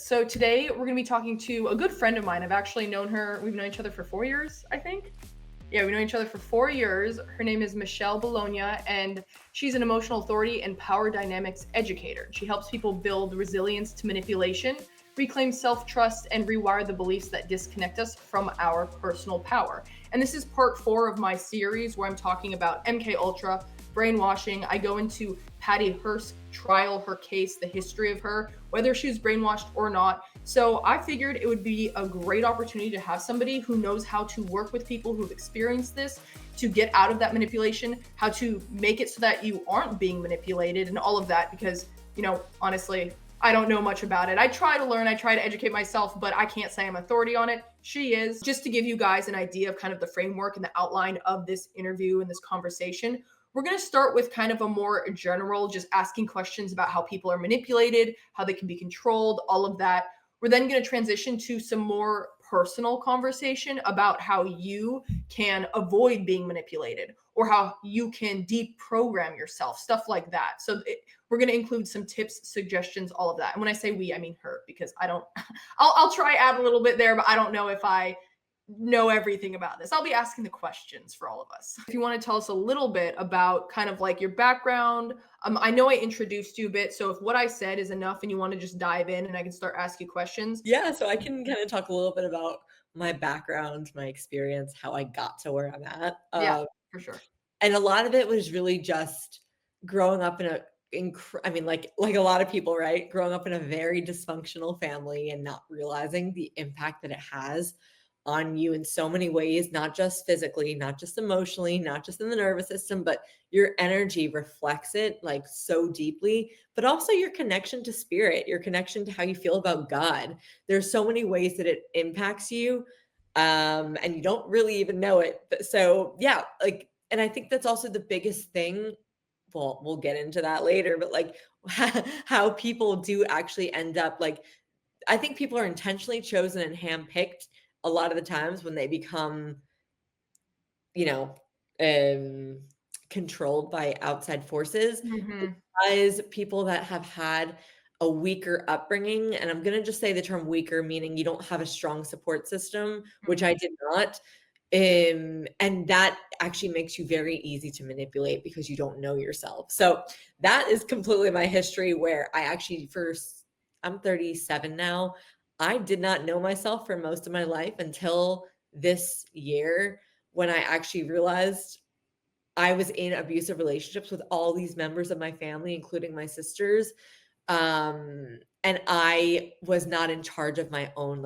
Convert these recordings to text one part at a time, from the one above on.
So today we're going to be talking to a good friend of mine. I've actually known her, we've known each other for 4 years, I think. Yeah, we've known each other for 4 years. Her name is Michele Balona, and she's an emotional authority and power dynamics educator. She helps people build resilience to manipulation, reclaim self-trust, and rewire the beliefs that disconnect us from our personal power. And this is part 4 of my series where I'm talking about MKULTRA, brainwashing. I go into Patty Hearst's trial, her case, the history of her, whether she was brainwashed or not. So I figured it would be a great opportunity to have somebody who knows how to work with people who've experienced this, to get out of that manipulation, how to make it so that you aren't being manipulated and all of that, because, honestly, I don't know much about it. I try to learn, I try to educate myself, but I can't say I'm authority on it. She is. Just to give you guys an idea of kind of the framework and the outline of this interview and this conversation, we're going to start with kind of a more general, just asking questions about how people are manipulated, how they can be controlled, all of that. We're then going to transition to some more personal conversation about how you can avoid being manipulated or how you can deprogram yourself, stuff like that. So we're going to include some tips, suggestions, all of that. And when I say we, I mean her, because I'll try add a little bit there, but I don't know if I know everything about this. I'll be asking the questions for all of us. If you want to tell us a little bit about kind of like your background, I know I introduced you a bit, so if what I said is enough and you want to just dive in and I can start asking you questions. Yeah, so I can kind of talk a little bit about my background, my experience, how I got to where I'm at. Yeah, for sure. And a lot of it was really just growing up in like a lot of people, right? Growing up in a very dysfunctional family and not realizing the impact that it has on you in so many ways, not just physically, not just emotionally, not just in the nervous system, but your energy reflects it like so deeply, but also your connection to spirit, your connection to how you feel about God. There's so many ways that it impacts you. And you don't really even know it. So yeah, and I think that's also the biggest thing. Well, we'll get into that later, but like how people do actually end up I think people are intentionally chosen and handpicked a lot of the times when they become, controlled by outside forces, because people that have had a weaker upbringing, and I'm going to just say the term weaker, meaning you don't have a strong support system, which I did not. And that actually makes you very easy to manipulate because you don't know yourself. So that is completely my history, where I actually I'm 37 now. I did not know myself for most of my life until this year, when I actually realized I was in abusive relationships with all these members of my family, including my sisters. And I was not in charge of my own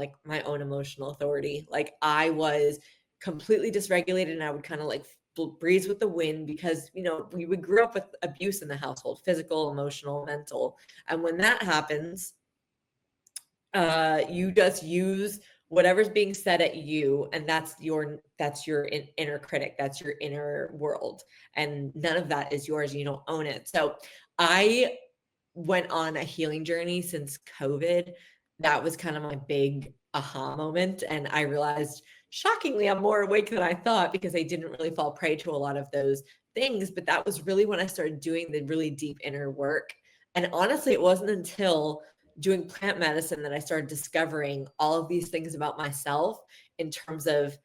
emotional authority. Like, I was completely dysregulated, and I would kind of like breeze with the wind, because, we would grow up with abuse in the household, physical, emotional, mental. And when that happens, you just use whatever's being said at you, and that's your inner critic, that's your inner world, and none of that is yours. You don't own it. So I went on a healing journey since COVID. That was kind of my big aha moment, and I realized, shockingly, I'm more awake than I thought, because I didn't really fall prey to a lot of those things. But that was really when I started doing the really deep inner work. And honestly, it wasn't until doing plant medicine that I started discovering all of these things about myself, in terms of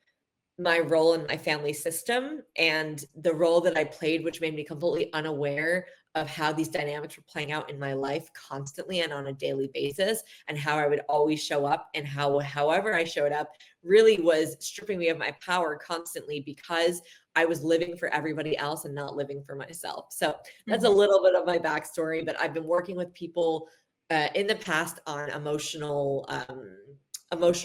my role in my family system and the role that I played, which made me completely unaware of how these dynamics were playing out in my life constantly and on a daily basis, and how I would always show up, and however I showed up really was stripping me of my power constantly, because I was living for everybody else and not living for myself. So that's a little bit of my backstory, but I've been working with people in the past on emotional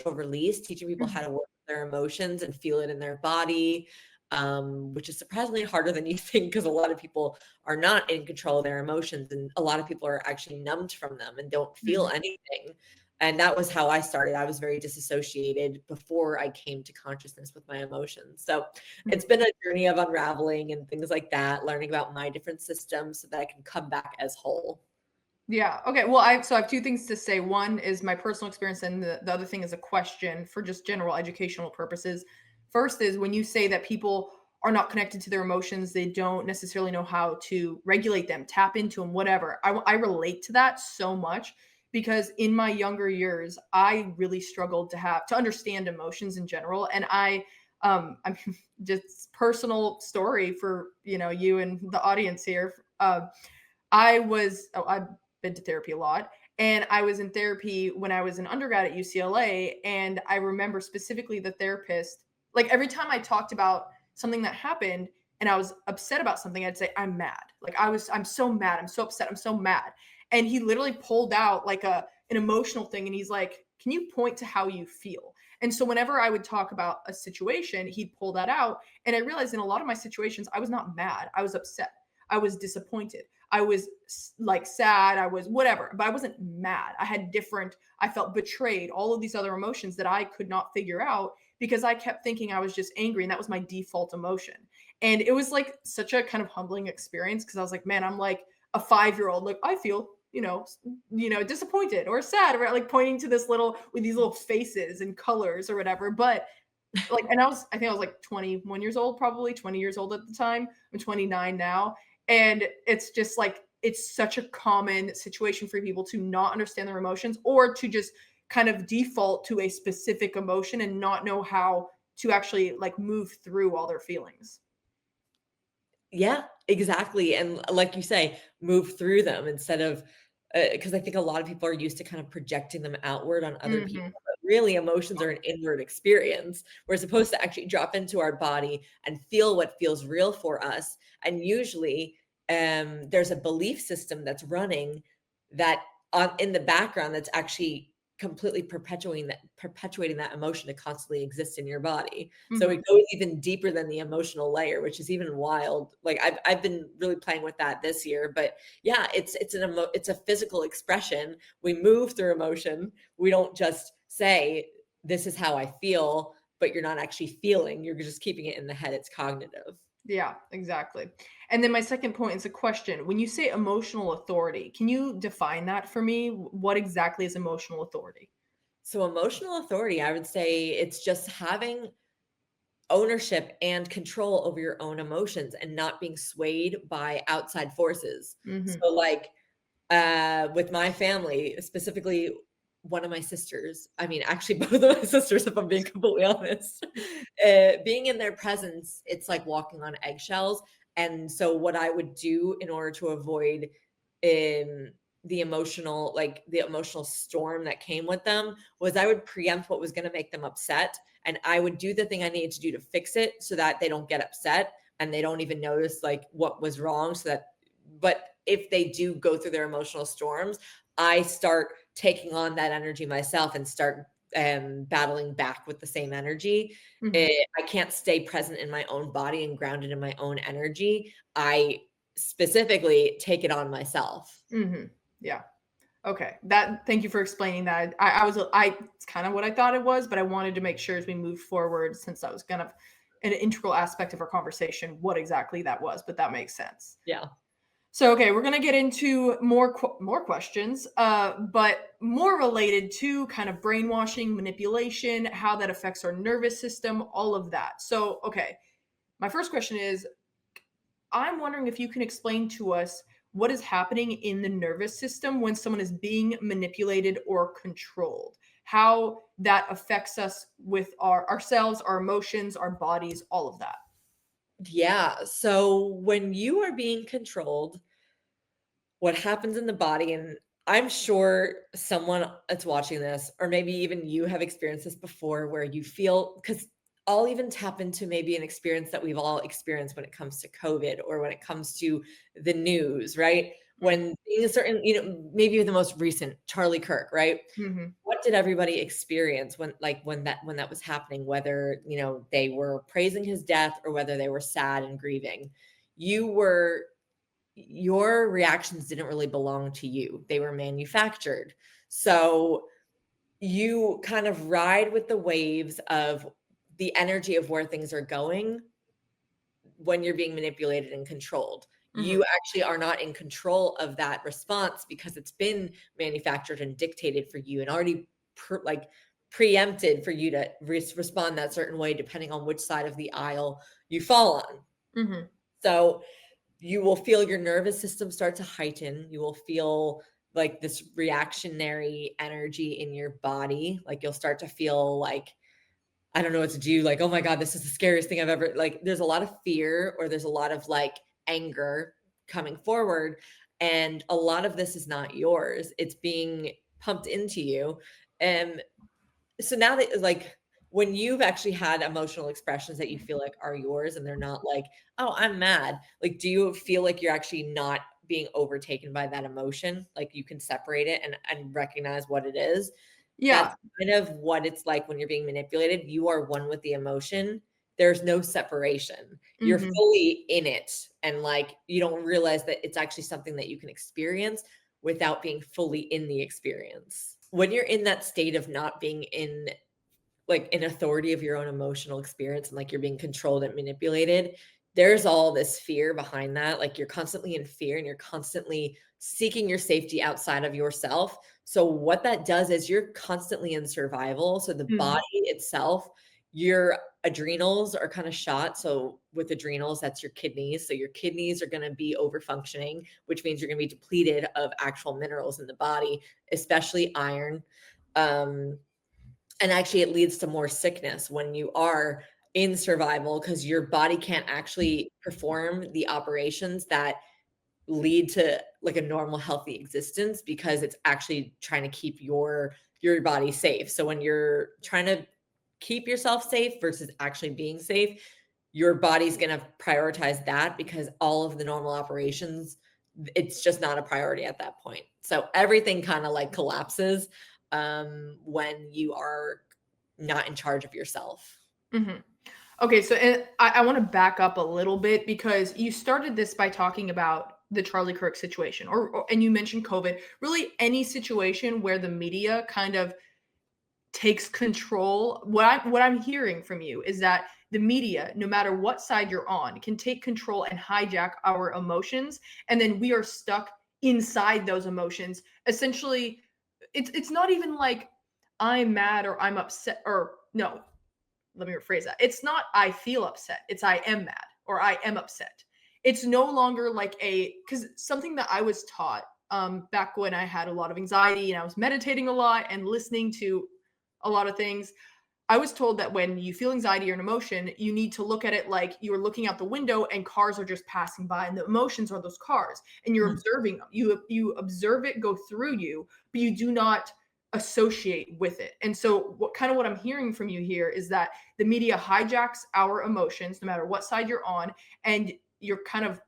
release, teaching people how to work with their emotions and feel it in their body, which is surprisingly harder than you think, because a lot of people are not in control of their emotions, and a lot of people are actually numbed from them and don't feel anything. And that was how I started. I was very disassociated before I came to consciousnness with my emotions. So it's been a journey of unraveling and things like that, learning about my different systems so that I can come back as whole. Yeah. Okay. Well, I have 2 things to say. One is my personal experience, and the other thing is a question for just general educational purposes. First is, when you say that people are not connected to their emotions, they don't necessarily know how to regulate them, tap into them, whatever. I relate to that so much, because in my younger years, I really struggled to understand emotions in general. And I mean, just personal story for, you and the audience here. I've been to therapy a lot, and I was in therapy when I was an undergrad at UCLA. And I remember specifically the therapist, like every time I talked about something that happened and I was upset about something, I'd say, I'm mad. Like I'm so mad. I'm so upset. I'm so mad. And he literally pulled out like an emotional thing. And he's like, can you point to how you feel? And so whenever I would talk about a situation, he'd pull that out. And I realized in a lot of my situations, I was not mad. I was upset. I was disappointed. I was like sad. I was whatever, but I wasn't mad. I felt betrayed, all of these other emotions that I could not figure out because I kept thinking I was just angry and that was my default emotion. And it was like such a kind of humbling experience because I was like, man, I'm like a 5-year-old. Like I feel, disappointed or sad, or like pointing to with these little faces and colors or whatever. But like, and I think I was like 21 years old, probably 20 years old at the time. I'm 29 now. And it's just like, it's such a common situation for people to not understand their emotions or to just kind of default to a specific emotion and not know how to actually like move through all their feelings. Yeah, exactly. And like you say, move through them instead of, because I think a lot of people are used to kind of projecting them outward on other people. Mm-hmm. But really, emotions are an inward experience. We're supposed to actually drop into our body and feel what feels real for us. And usually, there's a belief system that's running that in the background that's actually completely perpetuating that emotion to constantly exist in your body. So Mm-hmm. it goes even deeper than the emotional layer, which is even wild. Like I've been really playing with that this year, but yeah, it's a physical expression. We move through emotion. We don't just say this is how I feel, but you're not actually feeling. You're just keeping it in the head. It's cognitive. Yeah, exactly. And then my second point is a question. When you say emotional authority, can you define that for me? What exactly is emotional authority? So emotional authority, I would say it's just having ownership and control over your own emotions and not being swayed by outside forces. Mm-hmm. So like with my family, specifically one of my sisters, I mean actually both of my sisters if I'm being completely honest, being in their presence, it's like walking on eggshells. And so what I would do in order to avoid um the emotional storm that came with them was I would preempt what was going to make them upset, and I would do the thing I needed to do to fix it so that they don't get upset and they don't even notice like what was wrong. But if they do go through their emotional storms, I start taking on that energy myself and start battling back with the same energy. Mm-hmm. I can't stay present in my own body and grounded in my own energy. I specifically take it on myself. Mm-hmm. Yeah. Okay. Thank you for explaining that. It's kind of what I thought it was, but I wanted to make sure as we move forward, since that was kind of an integral aspect of our conversation, what exactly that was, but that makes sense. Yeah. So, okay, we're going to get into more questions, but more related to kind of brainwashing, manipulation, how that affects our nervous system, all of that. So, okay, my first question is, I'm wondering if you can explain to us what is happening in the nervous system when someone is being manipulated or controlled, how that affects us with ourselves, our emotions, our bodies, all of that. Yeah. So when you are being controlled, what happens in the body, and I'm sure someone that's watching this, or maybe even you have experienced this before, where you feel, because I'll even tap into maybe an experience that we've all experienced when it comes to COVID or when it comes to the news, right? When things certain, maybe the most recent, Charlie Kirk, right? Mm-hmm. What did everybody experience when that was happening, whether, they were praising his death or whether they were sad and grieving? Your reactions didn't really belong to you. They were manufactured. So you kind of ride with the waves of the energy of where things are going when you're being manipulated and controlled. Mm-hmm. You actually are not in control of that response because it's been manufactured and dictated for you and already preempted for you to respond that certain way depending on which side of the aisle you fall on. Mm-hmm. So you will feel your nervous system start to heighten. You will feel like this reactionary energy in your body. Like you'll start to feel like, I don't know what to do. Like, oh my God, this is the scariest thing I've ever, like, there's a lot of fear or there's a lot of like anger coming forward. And a lot of this is not yours. It's being pumped into you. And so now that, like, when you've actually had emotional expressions that you feel like are yours and they're not like, oh, I'm mad. Like, do you feel like you're actually not being overtaken by that emotion? Like you can separate it and recognize what it is. Yeah. That's kind of what it's like when you're being manipulated. You are one with the emotion. There's no separation. You're Mhm. fully in it. And like, you don't realize that it's actually something that you can experience without being fully in the experience. When you're in that state of not being in like an authority of your own emotional experience and like you're being controlled and manipulated, there's all this fear behind that. Like you're constantly in fear and you're constantly seeking your safety outside of yourself. So what that does is you're constantly in survival. So the Mhm. body itself, your adrenals are kind of shot. So with adrenals, that's your kidneys. So your kidneys are going to be over functioning, which means you're going to be depleted of actual minerals in the body, especially iron. And actually, it leads to more sickness when you are in survival because your body can't actually perform the operations that lead to like a normal healthy existence because it's actually trying to keep your body safe. So when you're trying to keep yourself safe versus actually being safe, your body's going to prioritize that because all of the normal operations, it's just not a priority at that point. So everything kind of like collapses when you are not in charge of yourself. Mhm. Okay, so and I want to back up a little bit because you started this by talking about the Charlie Kirk situation, and you mentioned COVID. Really, any situation where the media kind of takes control. What I'm hearing from you is that the media, no matter what side you're on, can take control and hijack our emotions, and then we are stuck inside those emotions. Essentially, it's not even like I'm mad or I'm upset or no, let me rephrase that. It's not I feel upset. It's I am mad or I am upset. It's no longer like because something that I was taught back when I had a lot of anxiety and I was meditating a lot and listening to a lot of things. I was told that when you feel anxiety or an emotion, you need to look at it like you are looking out the window and cars are just passing by, and the emotions are those cars, and you're Mhm. observing them. You observe it go through you, but you do not associate with it. And so, what I'm hearing from you here is that the media hijacks our emotions, no matter what side you're on, and you're kind of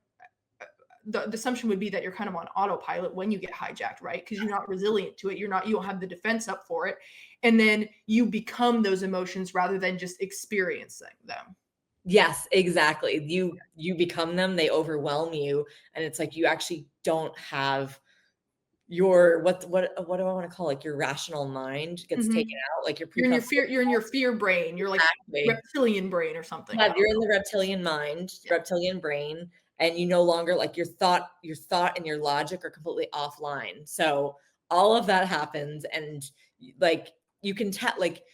the assumption would be that you're kind of on autopilot when you get hijacked, right? Because you're not resilient to it. You don't have the defense up for it. And then you become those emotions rather than just experiencing them. Yes, exactly. You become them, they overwhelm you, and it's like you actually don't have your what do I want to call, like your rational mind gets taken Mhm. out, like your You're in your prefrontal. fear brain. You're like Exactly. reptilian brain or something. I Yeah, don't you're in know. the reptilian mind, Yeah. reptilian brain, and you no longer like your thought and your logic are completely offline. So all of that happens, and like you can tell, like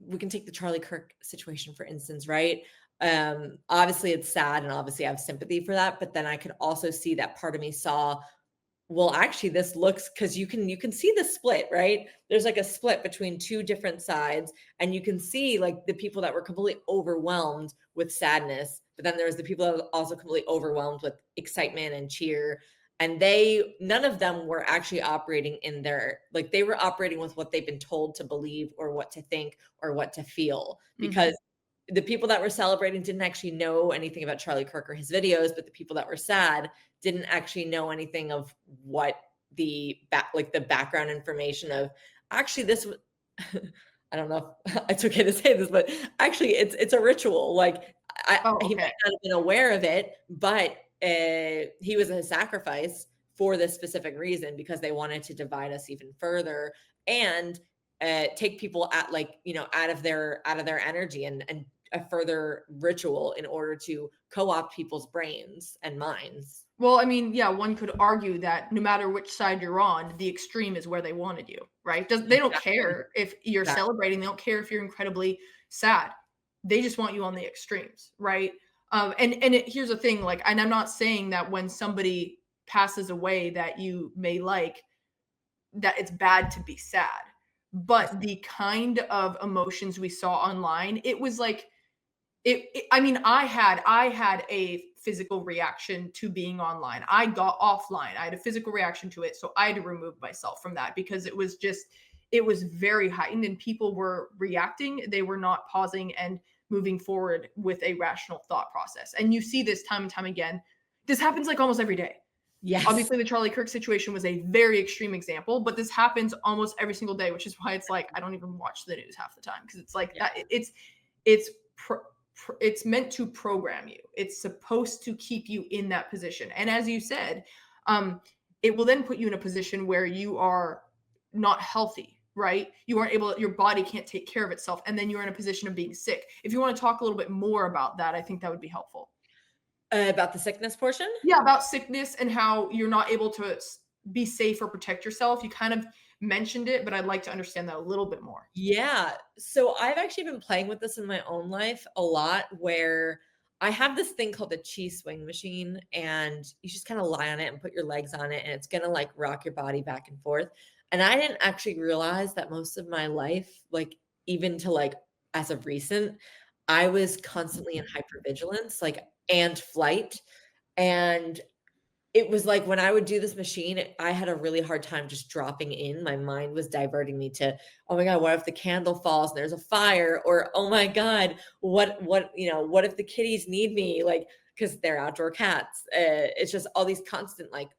we can take the Charlie Kirk situation for instance, right? Obviously it's sad, and obviously I have sympathy for that, but then I could also see that part of me saw, well, actually, this looks, because you can see the split, right? There's like a split between two different sides, and you can see like the people that were completely overwhelmed with sadness, but then there's the people that were also completely overwhelmed with excitement and cheer. And they none of them were actually operating in their, like they were operating with what they've been told to believe or what to think or what to feel. Because Mhm. the people that were celebrating didn't actually know anything about Charlie Kirk or his videos, but the people that were sad didn't actually know anything of what the background information of, actually this was I don't know if it's okay to say this, but actually it's a ritual. Like Oh, he okay. might not have been aware of it, but he was a sacrifice for this specific reason because they wanted to divide us even further and take people at, like, out of their energy, and a further ritual in order to co-opt people's brains and minds. Well, I mean, yeah, one could argue that no matter which side you're on, the extreme is where they wanted you, right? They don't Exactly. care if you're Exactly. celebrating. They don't care if you're incredibly sad. They just want you on the extremes, right? Here's the thing, like, and I'm not saying that when somebody passes away that you may like, that it's bad to be sad. But the kind of emotions we saw online, it was like I mean, I had a physical reaction to being online. I got offline. I had a physical reaction to it, so I had to remove myself from that because it was very heightened and people were reacting. They were not pausing and moving forward with a rational thought process. And you see this time and time again. This happens like almost every day. Yes. Obviously, the Charlie Kirk situation was a very extreme example, but this happens almost every single day, which is why it's like I don't even watch the news half the time because it's like that. It's meant to program you. It's supposed to keep you in that position. And as you said, it will then put you in a position where you are not healthy, right? You aren't able, your body can't take care of itself. And then you're in a position of being sick. If you want to talk a little bit more about that, I think that would be helpful. About the sickness portion? Yeah, about sickness and how you're not able to be safe or protect yourself. You kind of mentioned it, but I'd like to understand that a little bit more. Yeah. So I've actually been playing with this in my own life a lot where I have this thing called the chi swing machine, and you just kind of lie on it and put your legs on it, and it's going to like rock your body back and forth. And I didn't actually realize that most of my life, like even to like as of recent, I was constantly in hypervigilance, like and flight. And it was like when I would do this machine, I had a really hard time just dropping in. My mind was diverting me to, oh my God, what if the candle falls and there's a fire? Or, oh my God, what if the kitties need me? Like, because they're outdoor cats. It's just all these constant, like,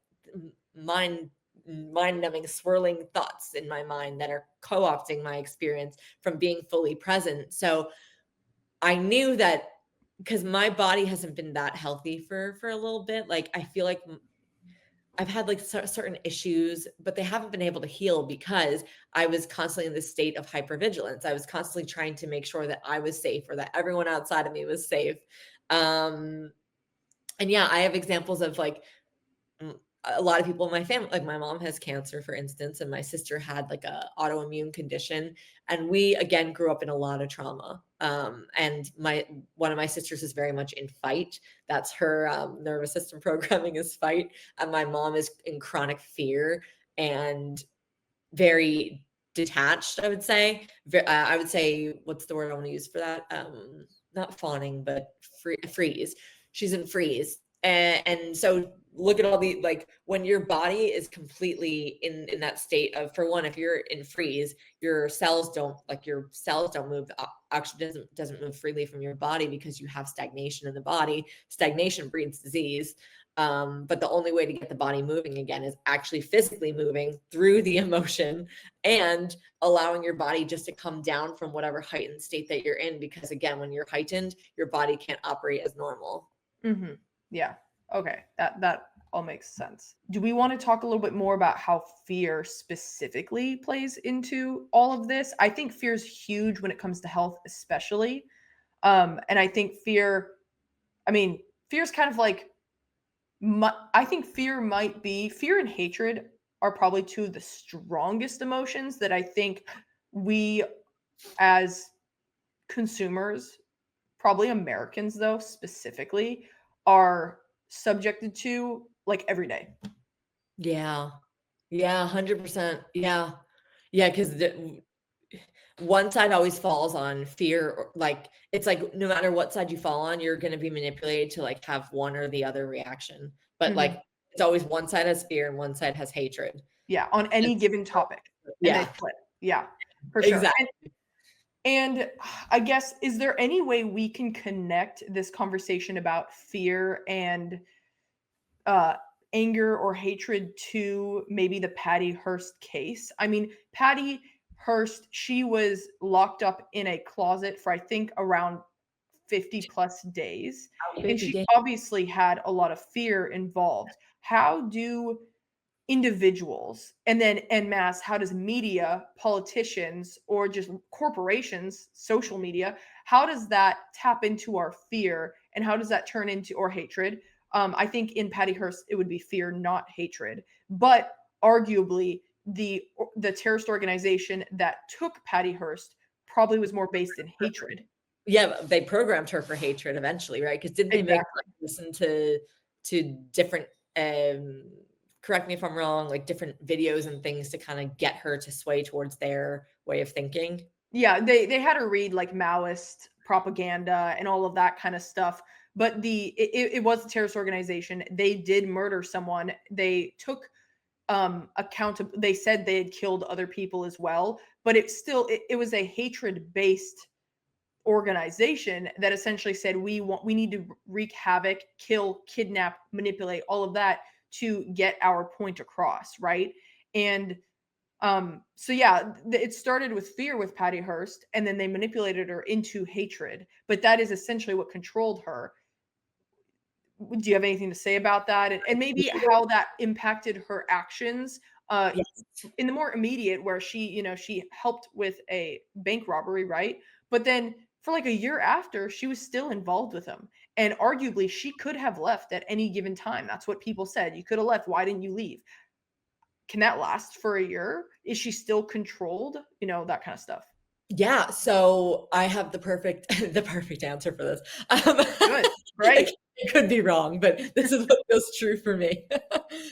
mind-numbing, swirling thoughts in my mind that are co-opting my experience from being fully present. So I knew that because my body hasn't been that healthy for a little bit. Like, I feel like I've had like certain issues, but they haven't been able to heal because I was constantly in this state of hypervigilance. I was constantly trying to make sure that I was safe or that everyone outside of me was safe. And yeah, I have examples of like a lot of people in my family, like my mom has cancer, for instance, and my sister had like a autoimmune condition. And we, again, grew up in a lot of trauma. And one of my sisters is very much in fight. That's her nervous system programming is fight. And my mom is in chronic fear and very detached, I would say. I would say, what's the word I want to use for that? Not fawning, but freeze. She's in freeze. And so look at all the, like, when your body is completely in that state of, for one, if you're in freeze, your cells don't move. Oxygen doesn't move freely from your body because you have stagnation in the body. Stagnation breeds disease. But the only way to get the body moving again is actually physically moving through the emotion and allowing your body just to come down from whatever heightened state that you're in. Because again, when you're heightened, your body can't operate as normal. Mm-hmm. Yeah. Okay. That all makes sense. Do we want to talk a little bit more about how fear specifically plays into all of this? I think fear is huge when it comes to health, especially. And I think fear is kind of like, I think fear and hatred are probably two of the strongest emotions that I think we as consumers, probably Americans though, specifically, are subjected to like every day. Yeah. Yeah. 100%. Yeah. Yeah. Cause one side always falls on fear, or like, it's like, no matter what side you fall on, you're going to be manipulated to like have one or the other reaction. But like, it's always one side has fear and one side has hatred. Yeah. On any given topic. Yeah. And they flip. Yeah. For sure. Exactly. And I guess, is there any way we can connect this conversation about fear and anger or hatred to maybe the Patty Hearst case? I mean, Patty Hearst, she was locked up in a closet for I think around 50 plus days. And she obviously had a lot of fear involved. How do individuals, and then en masse, how does media, politicians, or just corporations, social media, how does that tap into our fear, and how does that turn into, or hatred? I think in Patty Hearst it would be fear, not hatred, but arguably the terrorist organization that took Patty Hearst probably was more based in hatred. Yeah, they programmed her for hatred eventually, right? Because didn't they make her listen to different correct me if I'm wrong, like different videos and things to kind of get her to sway towards their way of thinking. Yeah, they had her read like Maoist propaganda and all of that kind of stuff. But it was a terrorist organization. They did murder someone. They took they said they had killed other people as well, but it was a hatred based organization that essentially said we need to wreak havoc, kill, kidnap, manipulate, all of that to get our point across, right? And so yeah, it started with fear with Patty Hearst, and then they manipulated her into hatred. But that is essentially what controlled her. Do you have anything to say about that? And maybe how that impacted her actions Yes. in the more immediate, where she helped with a bank robbery, right? But then for like a year after, she was still involved with him. And arguably, she could have left at any given time. That's what people said. You could have left. Why didn't you leave? Can that last for a year? Is she still controlled? That kind of stuff. Yeah, so I have the perfect the perfect answer for this. Good. Great. It could be wrong, but this is what feels true for me.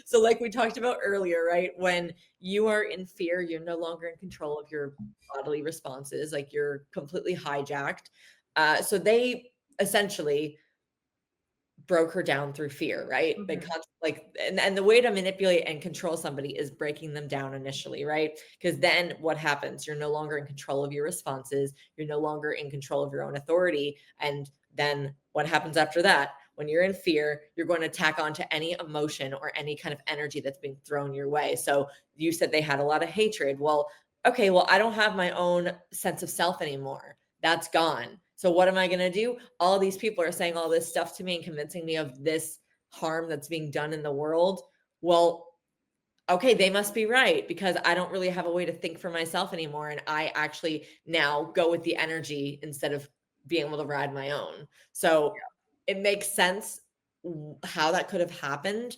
So like we talked about earlier, right? When you are in fear, you're no longer in control of your bodily responses, like you're completely hijacked. So they essentially broke her down through fear, right? Mhm. And the way to manipulate and control somebody is breaking them down initially, right? Because then what happens? You're no longer in control of your responses, you're no longer in control of your own authority. And then what happens after that? When you're in fear, you're going to tack on to any emotion or any kind of energy that's being thrown your way. So you said they had a lot of hatred. Well, okay, well, I don't have my own sense of self anymore. That's gone. So what am I going to do? All these people are saying all this stuff to me and convincing me of this harm that's being done in the world. Well, okay, they must be right, because I don't really have a way to think for myself anymore. And I actually now go with the energy instead of being able to ride my own. So it makes sense how that could have happened.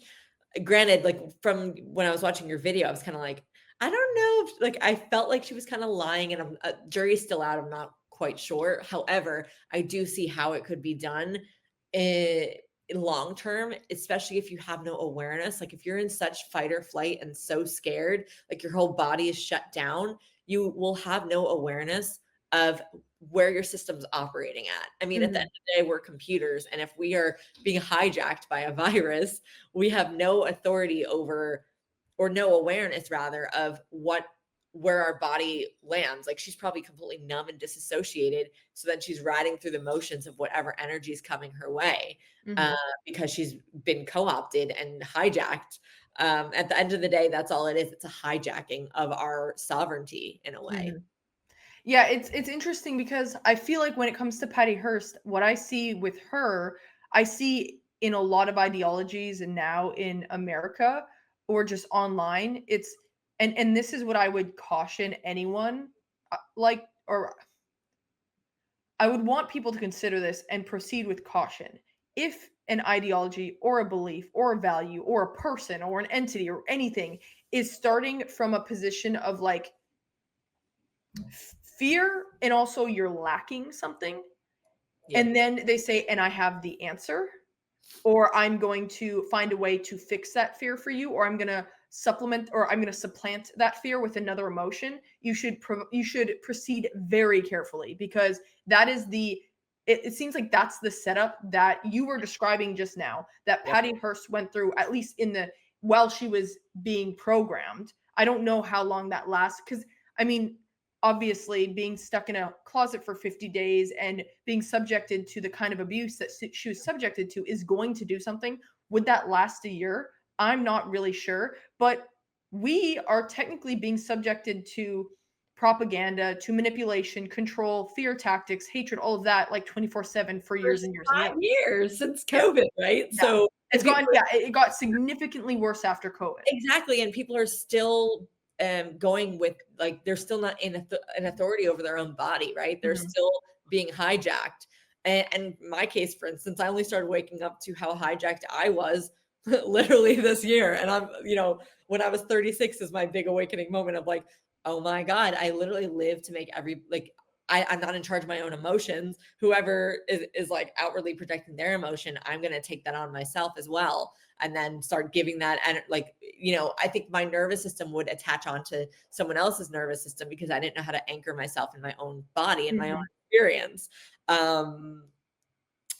Granted, like from when I was watching your video, I was kind of like, I don't know if, like, I felt like she was kind of lying, and jury's still out. I'm not quite sure. However, I do see how it could be done in long term, especially if you have no awareness. Like if you're in such fight or flight and so scared, like your whole body is shut down, you will have no awareness of where your system's operating at. I mean, at the end Mhm. of the day, we're computers. And if we are being hijacked by a virus, we have no authority over, or no awareness rather, of where our body lands. Like she's probably completely numb and disassociated. So then she's riding through the motions of whatever energy is coming her way, uh, Mhm. because she's been co-opted and hijacked. At the end of the day, that's all it is. It's a hijacking of our sovereignty in a way. Mhm. Yeah, it's interesting because I feel like when it comes to Patty Hearst, what I see with her, I see in a lot of ideologies and now in America or just online, and this is what I would caution anyone like, or I would want people to consider this and proceed with caution. If an ideology or a belief or a value or a person or an entity or anything is starting from a position of like fear, and also you're lacking something, Yep. and then they say, and I have the answer, or I'm going to find a way to fix that fear for you, or I'm going to supplement, or I'm going to supplant that fear with another emotion, you should proceed very carefully, because that is it seems like that's the setup that you were describing just now, that Yep. Patty Hearst went through, at least while she was being programmed. I don't know how long that lasts, because I mean, obviously being stuck in a closet for 50 days and being subjected to the kind of abuse that she was subjected to is going to do something. Would that last a year? I'm not really sure, but we are technically being subjected to propaganda, to manipulation, control, fear tactics, hatred, all of that, like 24/7 for For years and years and years. 5 years since Yeah, COVID, right? yeah. So, and It's people gone, yeah, it got significantly worse after COVID. exactly, and people are still going with, like, they're still not in an authority over their own body, right? They're Mhm. still being hijacked. And my case, for instance, I only started waking up to how hijacked I was literally this year. And when I was 36 is my big awakening moment of like, oh my God, I literally live to make I'm not in charge of my own emotions. Whoever is like outwardly projecting their emotion, I'm going to take that on myself as well. And then start giving that, and like, I think my nervous system would attach onto someone else's nervous system because I didn't know how to anchor myself in my own body and my own experience.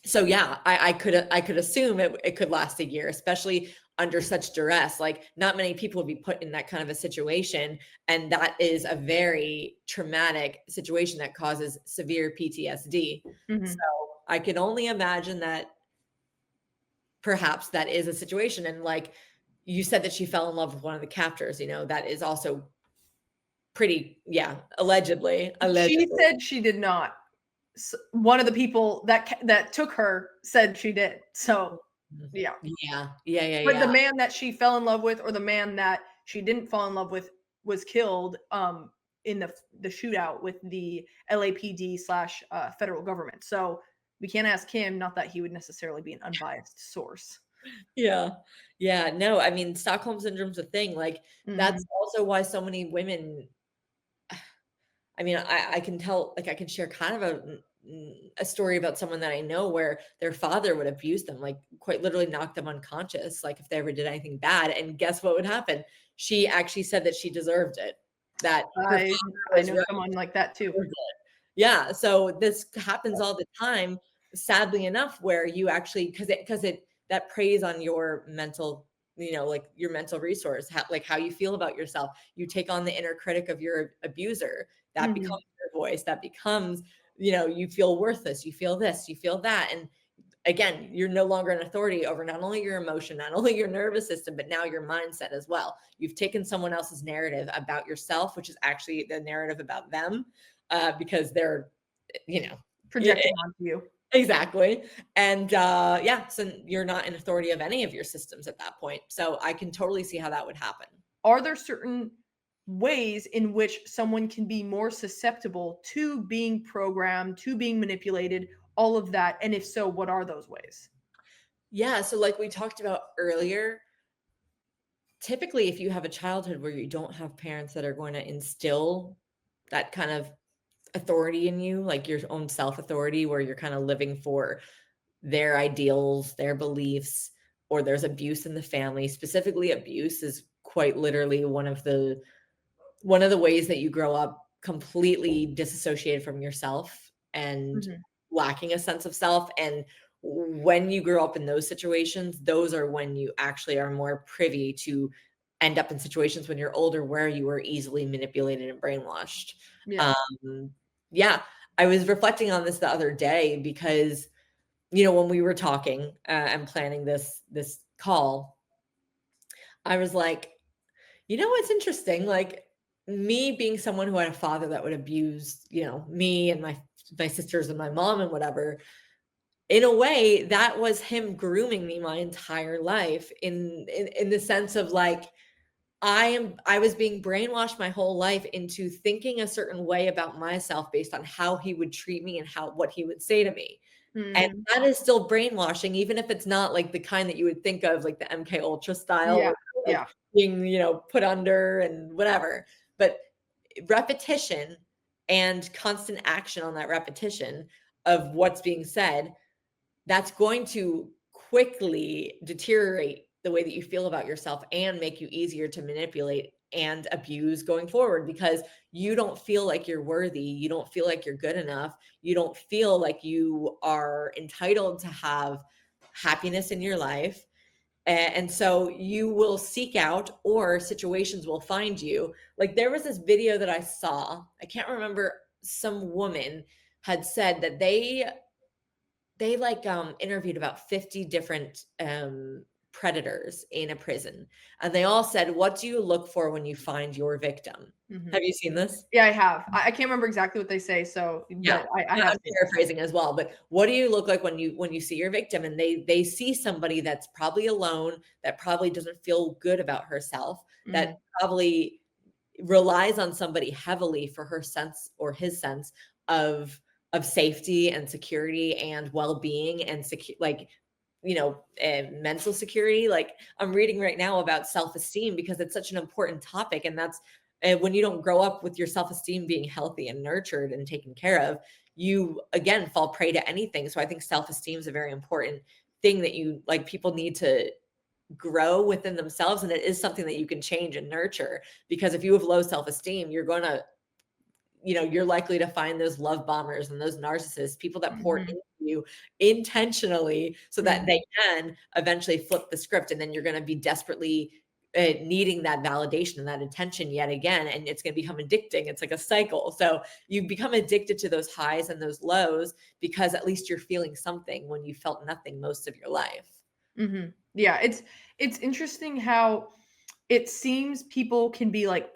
So yeah, I could assume it could last a year, especially under such duress. Like, not many people would be put in that kind of a situation. And that is a very traumatic situation that causes severe PTSD. So I can only imagine that perhaps that is a situation. And like you said, that she fell in love with one of the captors, that is also pretty, allegedly. She said she did not. One of the people that took her said she did. So yeah. But the man that she fell in love with, or the man that she didn't fall in love with, was killed in the shootout with the LAPD / federal government. So we can't ask him, not that he would necessarily be an unbiased source. No, I mean, Stockholm syndrome's a thing. Like, that's also why so many women, I mean, I can tell, like, I can share kind of a story about someone that I know where their father would abuse them, like quite literally knock them unconscious, like if they ever did anything bad. And guess what would happen? She actually said that she deserved it. That I know someone like that too. Yeah. So this happens all the time, sadly enough, where you actually, because that preys on your mental, like your mental resource, like how you feel about yourself. You take on the inner critic of your abuser. That becomes your voice. That becomes, you feel worthless. You feel this, you feel that. And again, you're no longer an authority over not only your emotion, not only your nervous system, but now your mindset as well. You've taken someone else's narrative about yourself, which is actually the narrative about them, because they're, projecting onto you. Exactly. And so you're not an authority of any of your systems at that point. So I can totally see how that would happen. Are there certain ways in which someone can be more susceptible to being programmed, to being manipulated, all of that? And if so, what are those ways? Yeah. So like we talked about earlier, typically if you have a childhood where you don't have parents that are going to instill that kind of authority in you, like your own self-authority, where you're kind of living for their ideals, their beliefs, or there's abuse in the family. Specifically, abuse is quite literally one of the ways that you grow up completely disassociated from yourself and lacking a sense of self. And when you grow up in those situations, those are when you actually are more privy to end up in situations when you're older where you were easily manipulated and brainwashed. I was reflecting on this the other day because, when we were talking and planning this call, I was like, what's interesting? Like, me being someone who had a father that would abuse, me and my sisters and my mom and whatever, in a way that was him grooming me my entire life in the sense of like, I was being brainwashed my whole life into thinking a certain way about myself based on how he would treat me and what he would say to me. And that is still brainwashing, even if it's not like the kind that you would think of, like the MKULTRA style, being, put under and whatever. But repetition and constant action on that repetition of what's being said, that's going to quickly deteriorate the way that you feel about yourself and make you easier to manipulate and abuse going forward, because you don't feel like you're worthy. You don't feel like you're good enough. You don't feel like you are entitled to have happiness in your life. And so you will seek out, or situations will find you. Like, there was this video that I saw, I can't remember, some woman had said that they interviewed about 50 different predators in a prison, and they all said, what do you look for when you find your victim? Have you seen this? Yeah, I have. I can't remember exactly what they say, so yeah, I have. I'm paraphrasing as well, but what do you look like when you see your victim? And they see somebody that's probably alone, that probably doesn't feel good about herself, that probably relies on somebody heavily for her sense or his sense of safety and security and well-being and mental security. Like, I'm reading right now about self-esteem because it's such an important topic, and that's And when you don't grow up with your self-esteem being healthy and nurtured and taken care of, you again fall prey to anything. So I think self-esteem is a very important thing that you like people need to grow within themselves. And it is something that you can change and nurture, because if you have low self-esteem, you're going to, you're likely to find those love bombers and those narcissists, people that pour Mhm. into you intentionally so that they can eventually flip the script. And then you're going to be desperately needing that validation and that attention yet again. And it's going to become addicting. It's like a cycle. So you become addicted to those highs and those lows because at least you're feeling something when you felt nothing most of your life. Yeah, it's interesting how it seems people can be like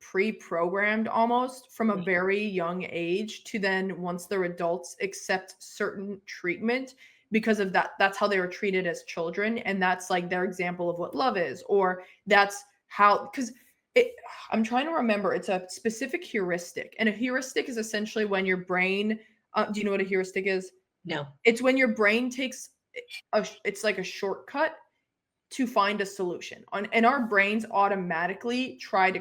pre-programmed almost from a very young age to then once they're adults accept certain treatment because of that. That's how they were treated as children, and that's like their example of what love is, or that's how because it. I'm trying to remember. It's a specific heuristic, and a heuristic is essentially when your brain. Do you know what a heuristic is? No. It's when your brain takes it's like a shortcut to find a solution. And our brains automatically try to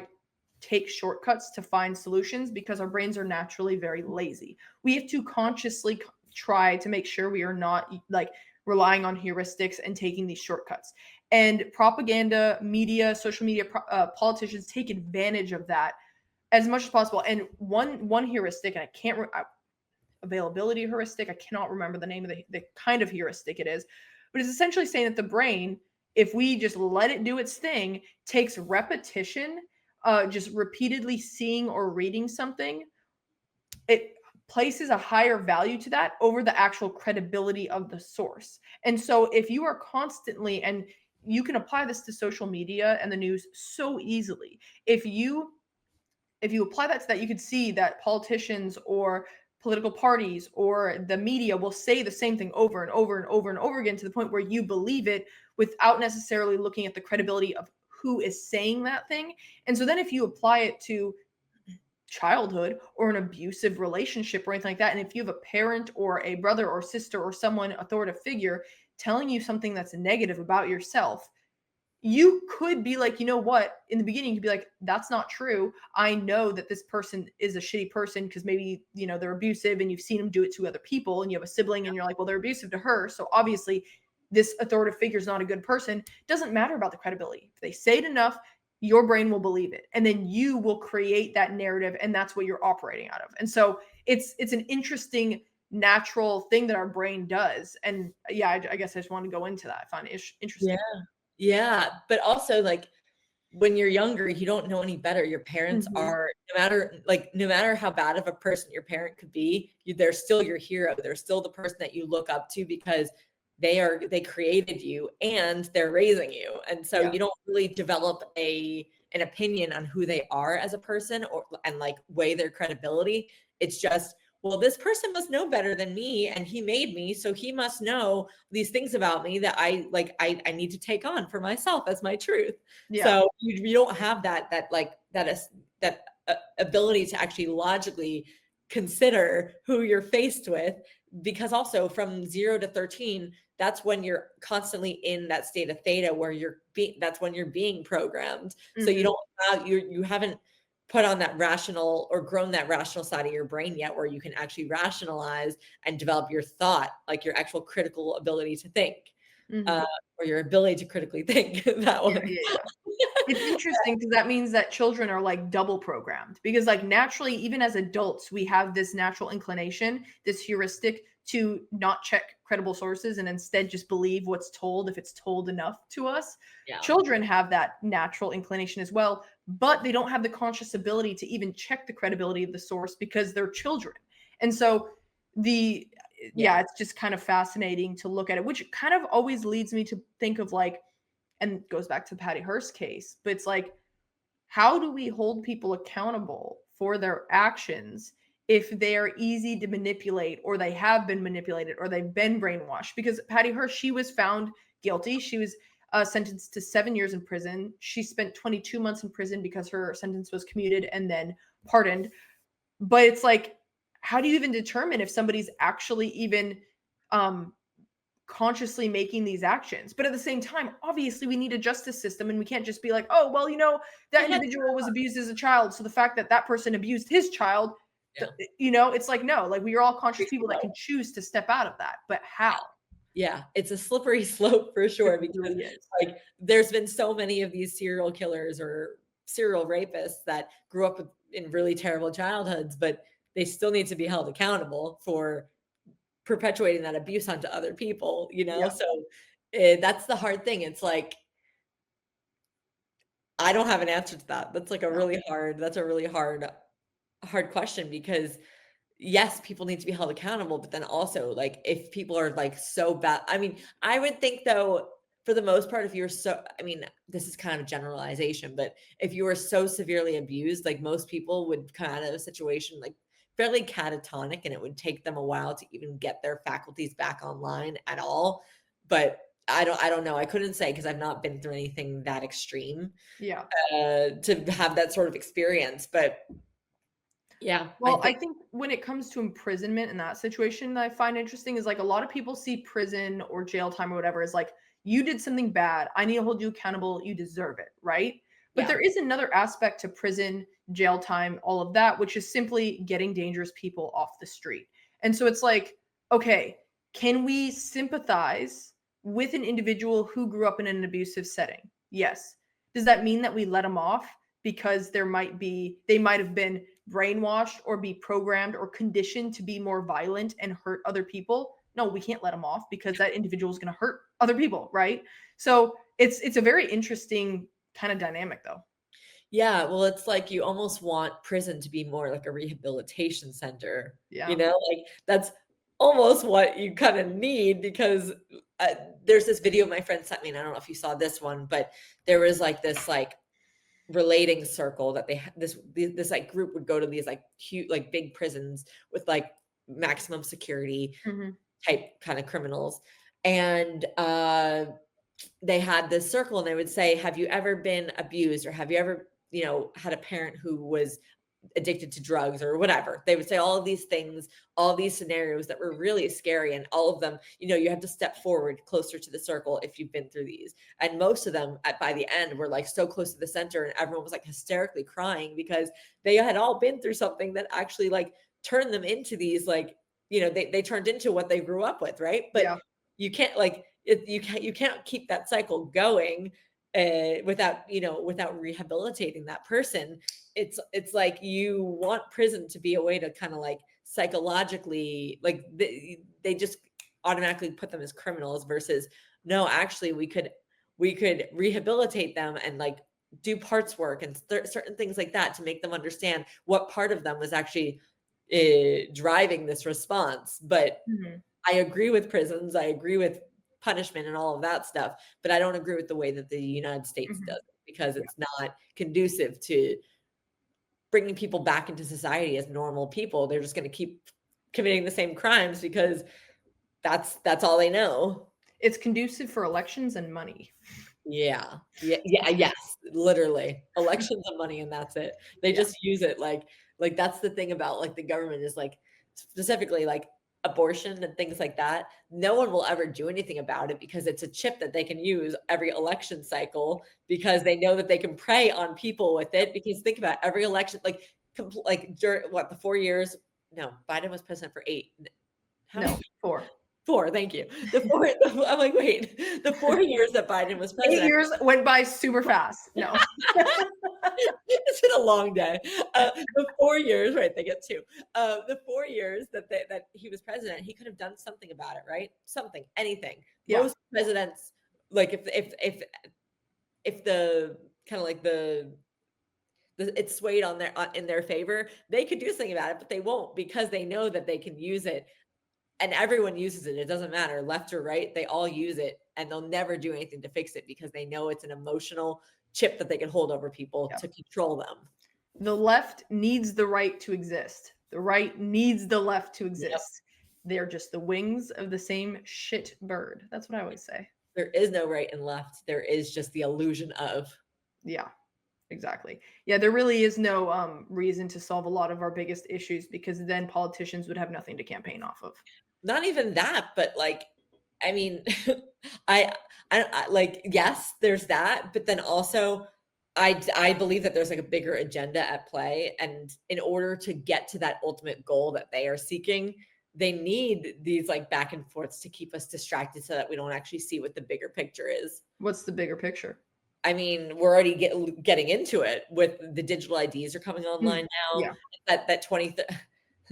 take shortcuts to find solutions because our brains are naturally very lazy. We have to consciously try to make sure we are not like relying on heuristics and taking these shortcuts. And propaganda, media, social media, politicians take advantage of that as much as possible. And one heuristic, and I can't availability heuristic. I cannot remember the name of the kind of heuristic it is, but it's essentially saying that the brain, if we just let it do its thing, takes repetition, just repeatedly seeing or reading something, it places a higher value to that over the actual credibility of the source. And so if you are constantly, and you can apply this to social media and the news so easily, if you apply that to that, you could see that politicians or political parties or the media will say the same thing over and over and over and over again to the point where you believe it without necessarily looking at the credibility of who is saying that thing. And so then if you apply it to childhood or an abusive relationship or anything like that, and if you have a parent or a brother or sister or someone authoritative figure telling you something that's negative about yourself, you could be like, you know what? In the beginning, you'd be like, that's not true. I know that this person is a shitty person because maybe, they're abusive and you've seen them do it to other people and you have a sibling and you're like, well, they're abusive to her. So obviously, this authoritative figure is not a good person. Doesn't matter about the credibility. If they say it enough, your brain will believe it. And then you will create that narrative and that's what you're operating out of. And so it's an interesting natural thing that our brain does. And yeah, I guess I just want to go into that. I find it interesting. Yeah. But also like when you're younger, you don't know any better. Your parents Mhm. are no matter how bad of a person your parent could be, they're still your hero. They're still the person that you look up to because they created you and they're raising you. And so Yeah. you don't really develop an opinion on who they are as a person and like weigh their credibility. It's just, well, this person must know better than me and he made me, so he must know these things about me that I need to take on for myself as my truth. Yeah. So you don't have that ability to actually logically consider who you're faced with, because also from 0 to 13, that's when you're constantly in that state of theta where that's when you're being programmed. So you Mhm. don't have you haven't put on that rational or grown that rational side of your brain yet where you can actually rationalize and develop your thought, like your actual critical ability to think, Mhm. or your ability to critically think. That Yeah, one. yeah, yeah. It's interesting because that means that children are like double programmed because like naturally, even as adults, we have this natural inclination, this heuristic to not check credible sources and instead just believe what's told if it's told enough to us. Yeah. Children have that natural inclination as well, but they don't have the conscious ability to even check the credibility of the source because they're children. And so the yeah, Yeah. it's just kind of fascinating to look at it, which kind of always leads me to think of like, and goes back to the Patty Hearst case, but it's like, how do we hold people accountable for their actions if they are easy to manipulate or they have been manipulated or they've been brainwashed? Because Patty Hearst, she was found guilty. She was sentenced to 7 years in prison. She spent 22 months in prison because her sentence was commuted and then pardoned. But it's like, how do you even determine if somebody's actually even um, consciously making these actions. But at the same time, obviously we need a justice system, and we can't just be like, oh, well, you know, that individual was abused as a child, so the fact that that person abused his child, Yeah. you know, it's like, no, like we are all conscious people that can choose to step out of that, but how? Yeah, it's a slippery slope for sure, It because really is. like there's been so many of these serial killers or serial rapists that grew up in really terrible childhoods, but they still need to be held accountable for perpetuating that abuse onto other people, you know? Yeah. So that's the hard thing. It's like, I don't have an answer to that. That's like a No. really hard, that's a really hard question, because yes, people need to be held accountable, but then also like if people are like so bad, I mean, I would think though, for the most part, if you're so, I mean, this is kind of generalization, but if you were so severely abused, like most people would come out of a situation like fairly catatonic, and it would take them a while to even get their faculties back online at all. But I don't know. I couldn't say, because I've not been through anything that extreme Yeah. to have that sort of experience. But yeah, I Well, I think, think when it comes to imprisonment in that situation, that I find interesting is like a lot of people see prison or jail time or whatever as like, you did something bad. I need to hold you accountable. You deserve it. Right. But yeah. there is another aspect to prison, jail time, all of that, which is simply getting dangerous people off the street. And so it's like, okay, can we sympathize with an individual who grew up in an abusive setting? Yes. Does that mean that we let them off because they might have been brainwashed or be programmed or conditioned to be more violent and hurt other people? No, we can't let them off because that individual is going to hurt other people, right? So it's a very interesting kind of dynamic, though. Yeah, well, it's like you almost want prison to be more like a rehabilitation center, you Yeah. know? Like, that's almost what you kinda need, because, there's this video my friend sent me, and I don't know if you saw this one, but there was, like, this, like, relating circle that they had this, like, group would go to these, like, huge, like, big prisons with, like, maximum security Hmm. type kinda criminals, and, they had this circle, and they would say, have you ever been abused, or have you ever, had a parent who was addicted to drugs or whatever? They would say all of these things, all these scenarios that were really scary, and all of them, you have to step forward closer to the circle if you've been through these. And most of them by the end were like so close to the center, and everyone was like hysterically crying because they had all been through something that actually like turned them into these, like, they turned into what they grew up with, right? But Yeah. you can't like you can't keep that cycle going without rehabilitating that person. It's like you want prison to be a way to kind of like psychologically, like they just automatically put them as criminals, versus no, actually we could rehabilitate them and like do parts work and certain things like that to make them understand what part of them was actually driving this response. But Hmm. I agree with prisons. I agree with punishment and all of that stuff, but I don't agree with the way that the United States Hmm. does it, because Yeah. it's not conducive to bringing people back into society as normal people. They're just going to keep committing the same crimes because that's all they know. It's conducive for elections and money. Yeah. Yeah, yeah, yes, literally. Elections and money, and that's it. They Yeah. just use it like that's the thing about like the government is like specifically like abortion and things like that. No one will ever do anything about it because it's a chip that they can use every election cycle, because they know that they can prey on people with it. Because think about every election, like like during what, the 4 years. No, Biden was president for 8. How many? No, 4. 4, thank you. The 4 I'm like, "Wait, the 4 years that Biden was 8 president." years went by super fast. No. It's been a long day. The 4 years, right, they get 2. The 4 years that he was president, he could have done something about it, right? Something, anything. Yeah. Most presidents, like, if the kinda like it swayed on their in their favor, they could do something about it, but they won't, because they know that they can use it, and everyone uses it. It doesn't matter left or right. They all use it, and they'll never do anything to fix it because they know it's an emotional chip that they can hold over people Yeah. to control them. The left needs the right to exist. The right needs the left to Yep. exist. They're just the wings of the same shit bird. That's what I always say. There is no right and left. There is just the illusion of. Yeah, exactly. Yeah, there really is no reason to solve a lot of our biggest issues because then politicians would have nothing to campaign off of. Not even that, but like I mean, I like, yes, there's that, but then also I believe that there's like a bigger agenda at play. And in order to get to that ultimate goal that they are seeking, they need these like back and forths to keep us distracted so that we don't actually see what the bigger picture is. What's the bigger picture? I mean, we're already getting into it with the digital IDs are coming online now. Yeah. That 20.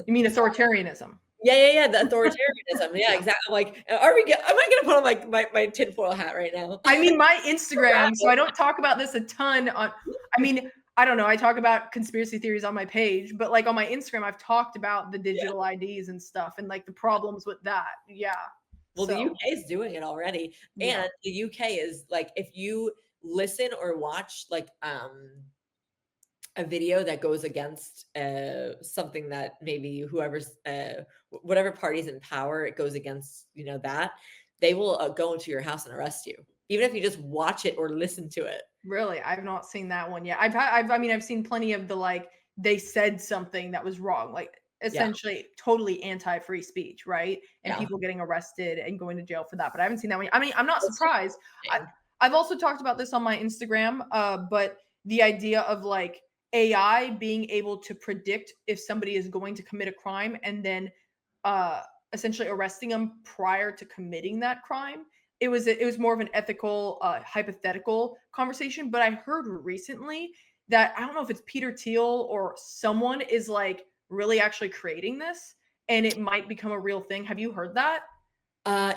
You mean authoritarianism? Yeah. The authoritarianism. Yeah, exactly. Like, am I gonna put on my tinfoil hat right now? I mean, my Instagram, so I don't talk about this a ton on, I mean, I don't know. I talk about conspiracy theories on my page, but like on my Instagram, I've talked about the digital IDs and stuff and like the problems with that. Yeah. Well, the So, UK is doing it already. yeah. And the UK is like, if you listen or watch like a video that goes against something that maybe whoever's whatever party's in power, it goes against, you know, that they will go into your house and arrest you, even if you just watch it or listen to it. Really, I've not seen that one yet. I've seen plenty of the like they said something that was wrong, like essentially totally anti-free speech, right? And Yeah. people getting arrested and going to jail for that. But I haven't seen that one. I mean, I'm not surprised. Interesting. I've also talked about this on my Instagram, but the idea of like AI being able to predict if somebody is going to commit a crime and then essentially arresting them prior to committing that crime. It was more of an ethical, hypothetical conversation. But I heard recently that I don't know if it's Peter Thiel or someone is like really actually creating this, and it might become a real thing. Have you heard that?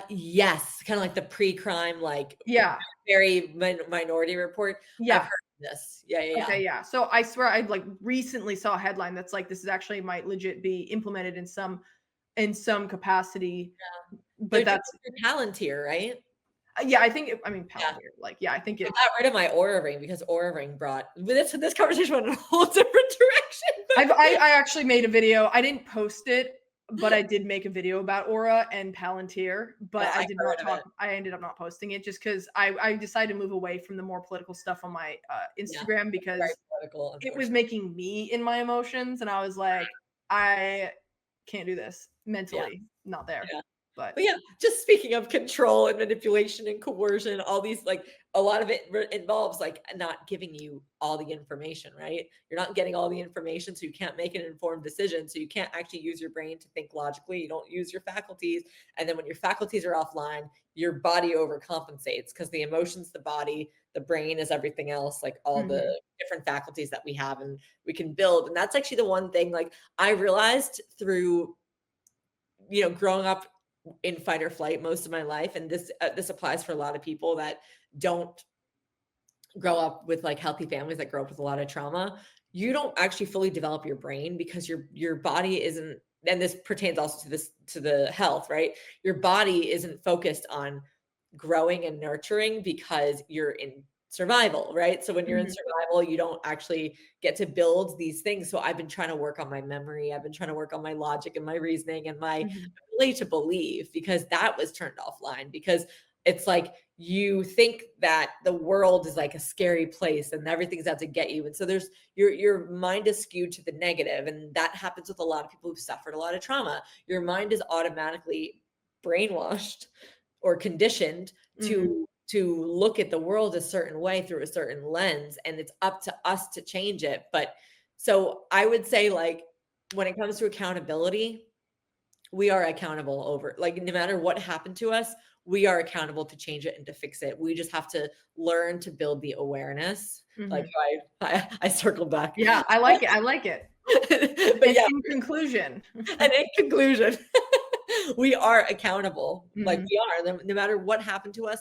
Yes, kind of like the pre-crime, like Yeah. very Minority Report. Yeah. I've heard of this. Yeah. Okay, yeah. So I swear I like recently saw a headline that's like this is actually might legit be implemented in some capacity. But They're that's doing Palantir, right? yeah, I think I mean Yeah. Palantir. Like yeah, I think I it. got rid of my Aura Ring because Aura Ring brought this conversation went in a whole different direction. I actually made a video. I didn't post it, but I did make a video about Aura and Palantir. But Yeah, I I did heard not of talk. it. I ended up not posting it just because I decided to move away from the more political stuff on my Instagram because Very political, it was unfortunately. making me in my emotions, and I was like, I can't do this mentally. Not there. Yeah. But But yeah, just speaking of control and manipulation and coercion, all these like a lot of it involves like not giving you all the information, right? You're not getting all the information, so you can't make an informed decision. So you can't actually use your brain to think logically. You don't use your faculties. And then when your faculties are offline, your body overcompensates because the emotions, the body, the brain is everything else, like all the different faculties that we have and we can build. And that's actually the one thing like I realized through, you know, growing up in fight or flight most of my life, and this applies for a lot of people that don't grow up with like healthy families that grow up with a lot of trauma. You don't actually fully develop your brain because your body isn't, and this pertains also to the health, right? Your body isn't focused on growing and nurturing because you're in survival, right? So when you're in survival, you don't actually get to build these things. So I've been trying to work on my memory. I've been trying to work on my logic and my reasoning and my ability to believe, because that was turned offline. Because it's like you think that the world is like a scary place and everything's out to get you. And so there's your mind is skewed to the negative, and that happens with a lot of people who've suffered a lot of trauma. Your mind is automatically brainwashed or conditioned to look at the world a certain way through a certain lens, and it's up to us to change it. But so I would say, like, when it comes to accountability, we are accountable over, like, no matter what happened to us, we are accountable to change it and to fix it. We just have to learn to build the awareness. Like I circled back. Yeah, I like it. I like it. But And yeah, in conclusion, and in conclusion, we are accountable. Like Mhm. we are, no matter what happened to us,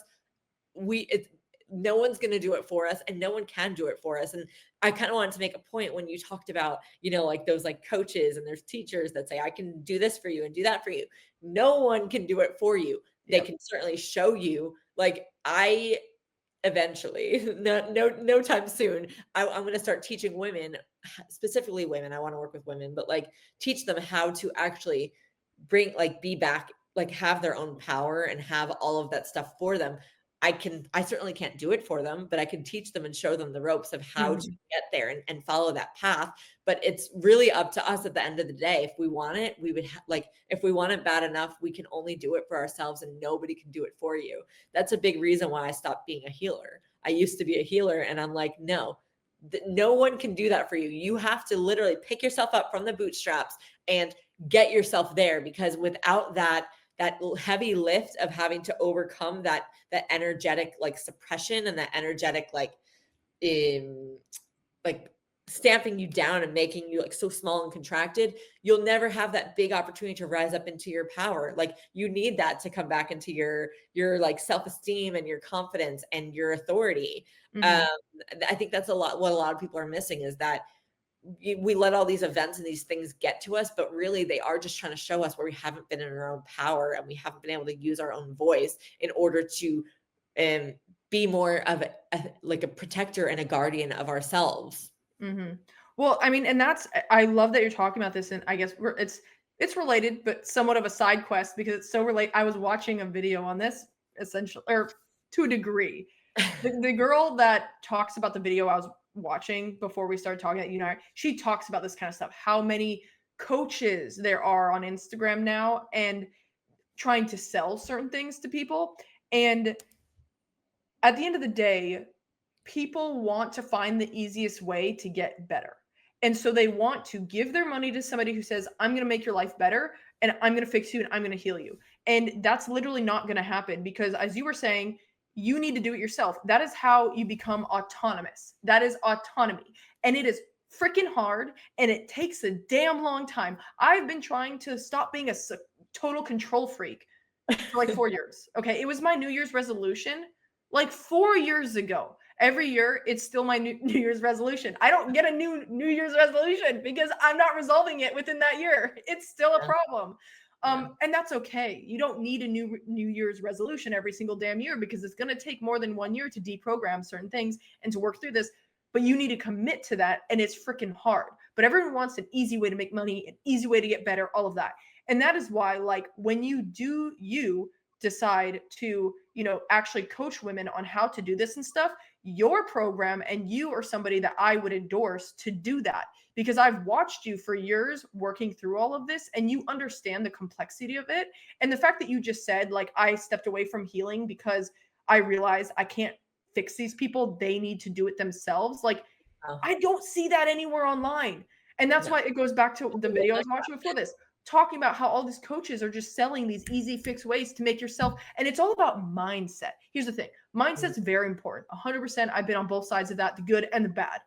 no one's going to do it for us, and no one can do it for us. And I kind of wanted to make a point when you talked about, you know, like those like coaches and there's teachers that say, I can do this for you and do that for you. No one can do it for you. They can certainly show you. Like I eventually, no time soon, I'm going to start teaching women, specifically women. I want to work with women, but like teach them how to actually be back, like have their own power and have all of that stuff for them. I certainly can't do it for them, but I can teach them and show them the ropes of how to Mhm. get there and follow that path. But it's really up to us at the end of the day. If we want it, we would like, if we want it bad enough, we can only do it for ourselves and nobody can do it for you. That's a big reason why I stopped being a healer. I used to be a healer and I'm like, no, no one can do that for you. You have to literally pick yourself up from the bootstraps and get yourself there, because without that heavy lift of having to overcome that energetic like suppression and that energetic in like stamping you down and making you like so small and contracted, you'll never have that big opportunity to rise up into your power. Like you need that to come back into your like self-esteem and your confidence and your authority. Mhm. I think that's what a lot of people are missing, is that we let all these events and these things get to us, but really they are just trying to show us where we haven't been in our own power and we haven't been able to use our own voice in order to be more of like a protector and a guardian of ourselves. Mhm. Well, I mean, and that's I love that you're talking about this, and I guess it's related, but somewhat of a side quest because it's so relate. I was watching a video on this essentially, or to a degree. The girl that talks about the video I was watching before we started talking, that you know, she talks about this kind of stuff. How many coaches there are on Instagram now, and trying to sell certain things to people, and at the end of the day, people want to find the easiest way to get better. And so they want to give their money to somebody who says, I'm going to make your life better and I'm going to fix you and I'm going to heal you. And that's literally not going to happen because, as you were saying, you need to do it yourself. That is how you become autonomous. That is autonomy. And it is freaking hard and it takes a damn long time. I've been trying to stop being a total control freak for like 4 years. Okay. It was my New Year's resolution like 4 years ago. Every year, it's still my New Year's resolution. I don't get a New Year's resolution because I'm not resolving it within that year. It's still a Yeah. problem. Yeah. And that's okay. You don't need a New Year's resolution every single damn year because it's going to take more than 1 year to deprogram certain things and to work through this. But you need to commit to that, and it's freaking hard. But everyone wants an easy way to make money, an easy way to get better, all of that. And that is why, like, when you decide to, you know, actually coach women on how to do this and stuff, your program and you are somebody that I would endorse to do that because I've watched you for years working through all of this and you understand the complexity of it. And the fact that you just said, like, I stepped away from healing because I realized I can't fix these people, they need to do it themselves. Like, Oh, I don't see that anywhere online. And that's no. why it goes back to the video I was watching before this, talking about how all these coaches are just selling these easy fix ways to make yourself. And it's all about mindset. Here's the thing, mindset's very important. 100%. I've been on both sides of that, the good and the bad.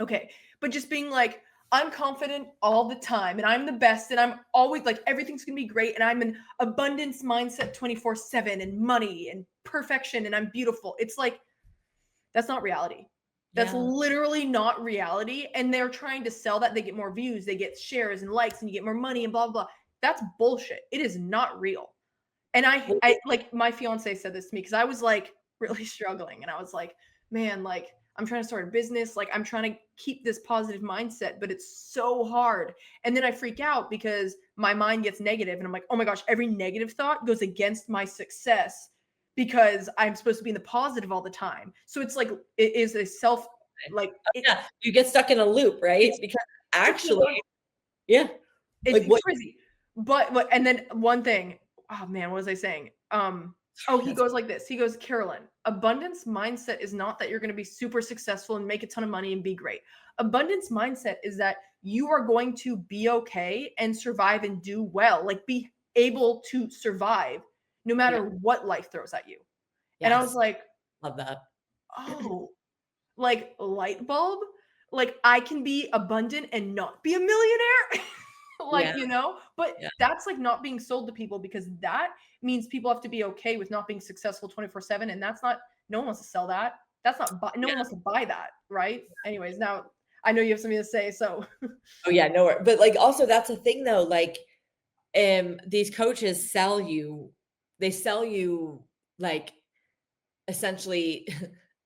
Okay. But just being like, I'm confident all the time and I'm the best and I'm always like, everything's going to be great. And I'm an abundance mindset 24/7 and money and perfection and I'm beautiful. It's like, that's not reality. That's Yeah. literally not reality. And they're trying to sell that. They get more views, they get shares and likes, and you get more money and blah, blah, blah. That's bullshit. It is not real. And Well, I like my fiance said this to me because I was like really struggling. And I was like, man, like I'm trying to start a business. Like I'm trying to keep this positive mindset, but it's so hard. And then I freak out because my mind gets negative and I'm like, oh my gosh, every negative thought goes against my success because I'm supposed to be in the positive all the time. So it's like it is a self like yeah, you get stuck in a loop, right? it's Because freaking actually, hard. yeah, like It's what crazy. But and then one thing, oh man, what was I saying? Oh, he that's goes like this. He goes, Carolyn, abundance mindset is not that you're going to be super successful and make a ton of money and be great. Abundance mindset is that you are going to be okay and survive and do well, like be able to survive no yeah, matter what life throws at you. And I was yes, like, love that. oh, like light bulb, like I can be abundant and not be a millionaire. Like, Yeah, you know, but yeah, that's like not being sold to people because that means people have to be okay with not being successful 24/7 and that's not, no one wants to sell that. That's not no one yeah. wants to buy that, right? Anyways, now I know you have something to say, so Oh yeah, no, but like also that's the thing though, like these coaches sell you, they sell you like essentially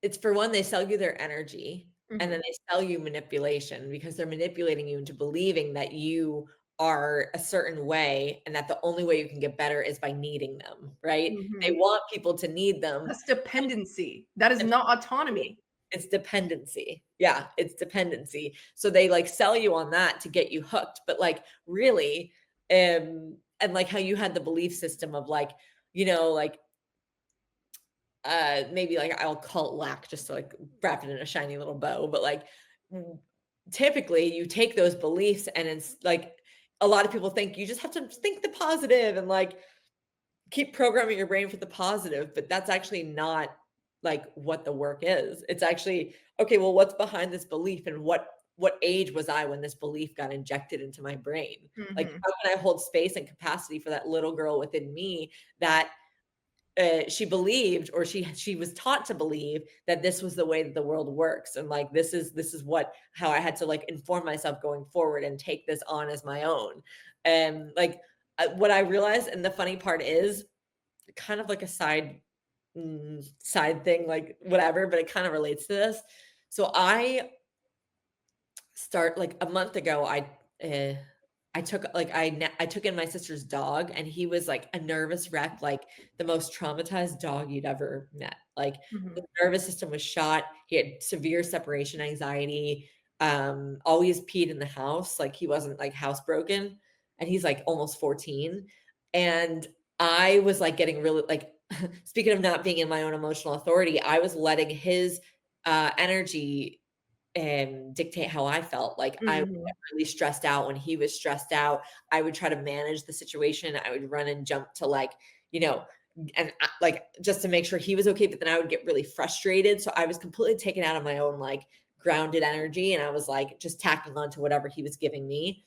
it's for one, they sell you their energy and then Mhm. they sell you manipulation because they're manipulating you into believing that you are a certain way and that the only way you can get better is by needing them, right? They Mhm. want people to need them. That's dependency. That is not autonomy. It's dependency. Yeah, it's dependency. So they like sell you on that to get you hooked. But like really, and like how you had the belief system of like, like maybe like I'll call it lack just to like wrap it in a shiny little bow, but like typically you take those beliefs and it's like a lot of people think you just have to think the positive and like keep programming your brain for the positive, but that's actually not like what the work is. It's actually, okay, well, what's behind this belief and what age was I when this belief got injected into my brain? Like, Mhm. how can I hold space and capacity for that little girl within me that she believed, or she was taught to believe that this was the way that the world works, and like this is what how I had to like inform myself going forward and take this on as my own. And like what I realized, and the funny part is kind of like a side thing, like whatever, but it kind of relates to this. So like a month ago, uh, I took in my sister's dog, and he was like a nervous wreck, like the most traumatized dog you'd ever met. Like Mhm. his nervous system was shot. He had severe separation anxiety. Always peed in the house, like he wasn't like housebroken, and he's like almost 14. And I was like getting really like speaking of not being in my own emotional authority, I was letting his energy and dictate how I felt. Like I would Mhm. get really stressed out when he was stressed out. I would try to manage the situation. I would run and jump to like, you know, like just to make sure he was okay. But then I would get really frustrated. So I was completely taken out of my own like grounded energy. And I was like just tacking on to whatever he was giving me.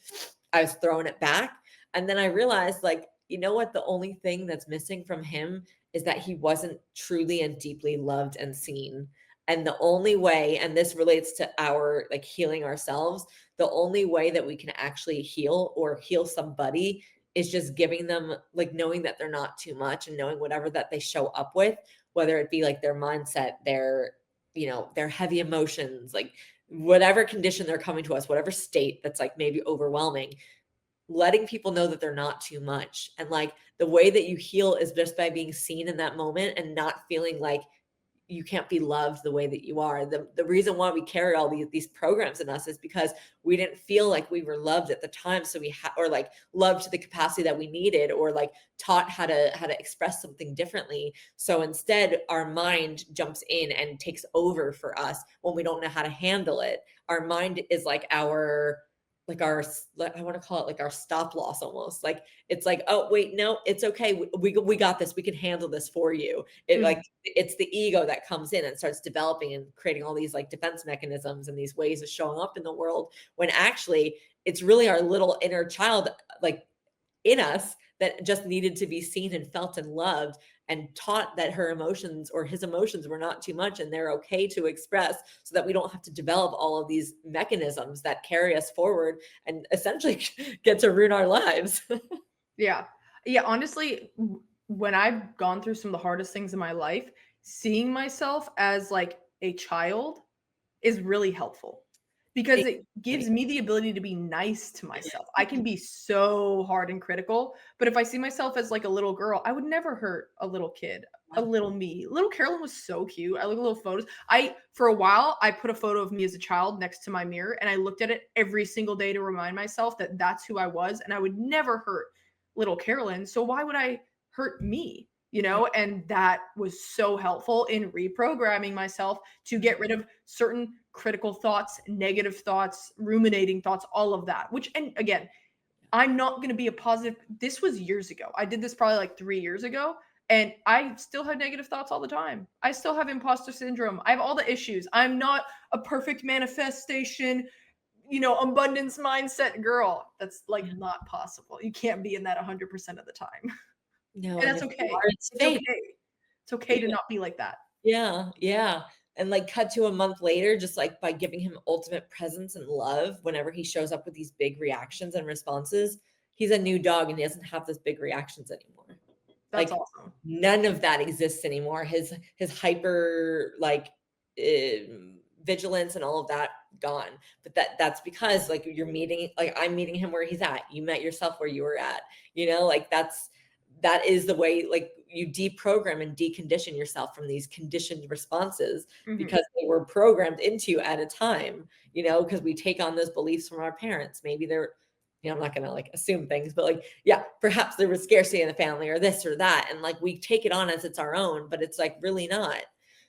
I was throwing it back. And then I realized, like, you know what? The only thing that's missing from him is that he wasn't truly and deeply loved and seen. And the only way, and this relates to our like healing ourselves, the only way that we can actually heal or heal somebody is just giving them like knowing that they're not too much and knowing whatever that they show up with, whether it be like their mindset, their heavy emotions, like whatever condition they're coming to us, whatever state that's like maybe overwhelming, letting people know that they're not too much. And like the way that you heal is just by being seen in that moment and not feeling like you can't be loved the way that you are. The reason why we carry all these programs in us is because we didn't feel like we were loved at the time. So or like loved to the capacity that we needed, or like taught how to express something differently. So instead our mind jumps in and takes over for us when we don't know how to handle it. Our mind is like our I want to call it like our stop loss almost. Like it's like, oh wait, no, it's okay, we got this, we can handle this for you. It like Mhm. it's the ego that comes in and starts developing and creating all these like defense mechanisms and these ways of showing up in the world, when actually it's really our little inner child like in us that just needed to be seen and felt and loved, and taught that her emotions or his emotions were not too much and they're okay to express, so that we don't have to develop all of these mechanisms that carry us forward and essentially get to ruin our lives. Yeah. Yeah, honestly, when I've gone through some of the hardest things in my life, seeing myself as like a child is really helpful because it gives Exactly. me the ability to be nice to myself. I can be so hard and critical, but if I see myself as like a little girl, I would never hurt a little kid, a little me. Little Carolyn was so cute. I look at little photos. For a while, I put a photo of me as a child next to my mirror and I looked at it every single day to remind myself that that's who I was and I would never hurt little Carolyn. So why would I hurt me? And that was so helpful in reprogramming myself to get rid of certain critical thoughts, negative thoughts, ruminating thoughts, all of that. Which, and again, I'm not going to be a positive. This was years ago. I did this probably like 3 years ago, and I still have negative thoughts all the time. I still have imposter syndrome. I have all the issues. I'm not a perfect manifestation, abundance mindset girl. That's like not possible. You can't be in that 100% of the time. No, And and that's if you okay. are, it's It's fake. okay. It's okay to not be like that. Yeah, yeah. And like cut to a month later, just like by giving him ultimate presence and love whenever he shows up with these big reactions and responses, he's a new dog and he doesn't have those big reactions anymore. That's Like awesome. none of that exists anymore. His hyper like vigilance and all of that gone. But that's because like you're meeting, like I'm meeting him where he's at. You met yourself where you were at, like that is the way, like you deprogram and decondition yourself from these conditioned responses because they were programmed into you at a time, because we take on those beliefs from our parents. Maybe they're, I'm not going to like assume things, but like, yeah, perhaps there was scarcity in the family or this or that. And like, we take it on as it's our own, but it's like really not.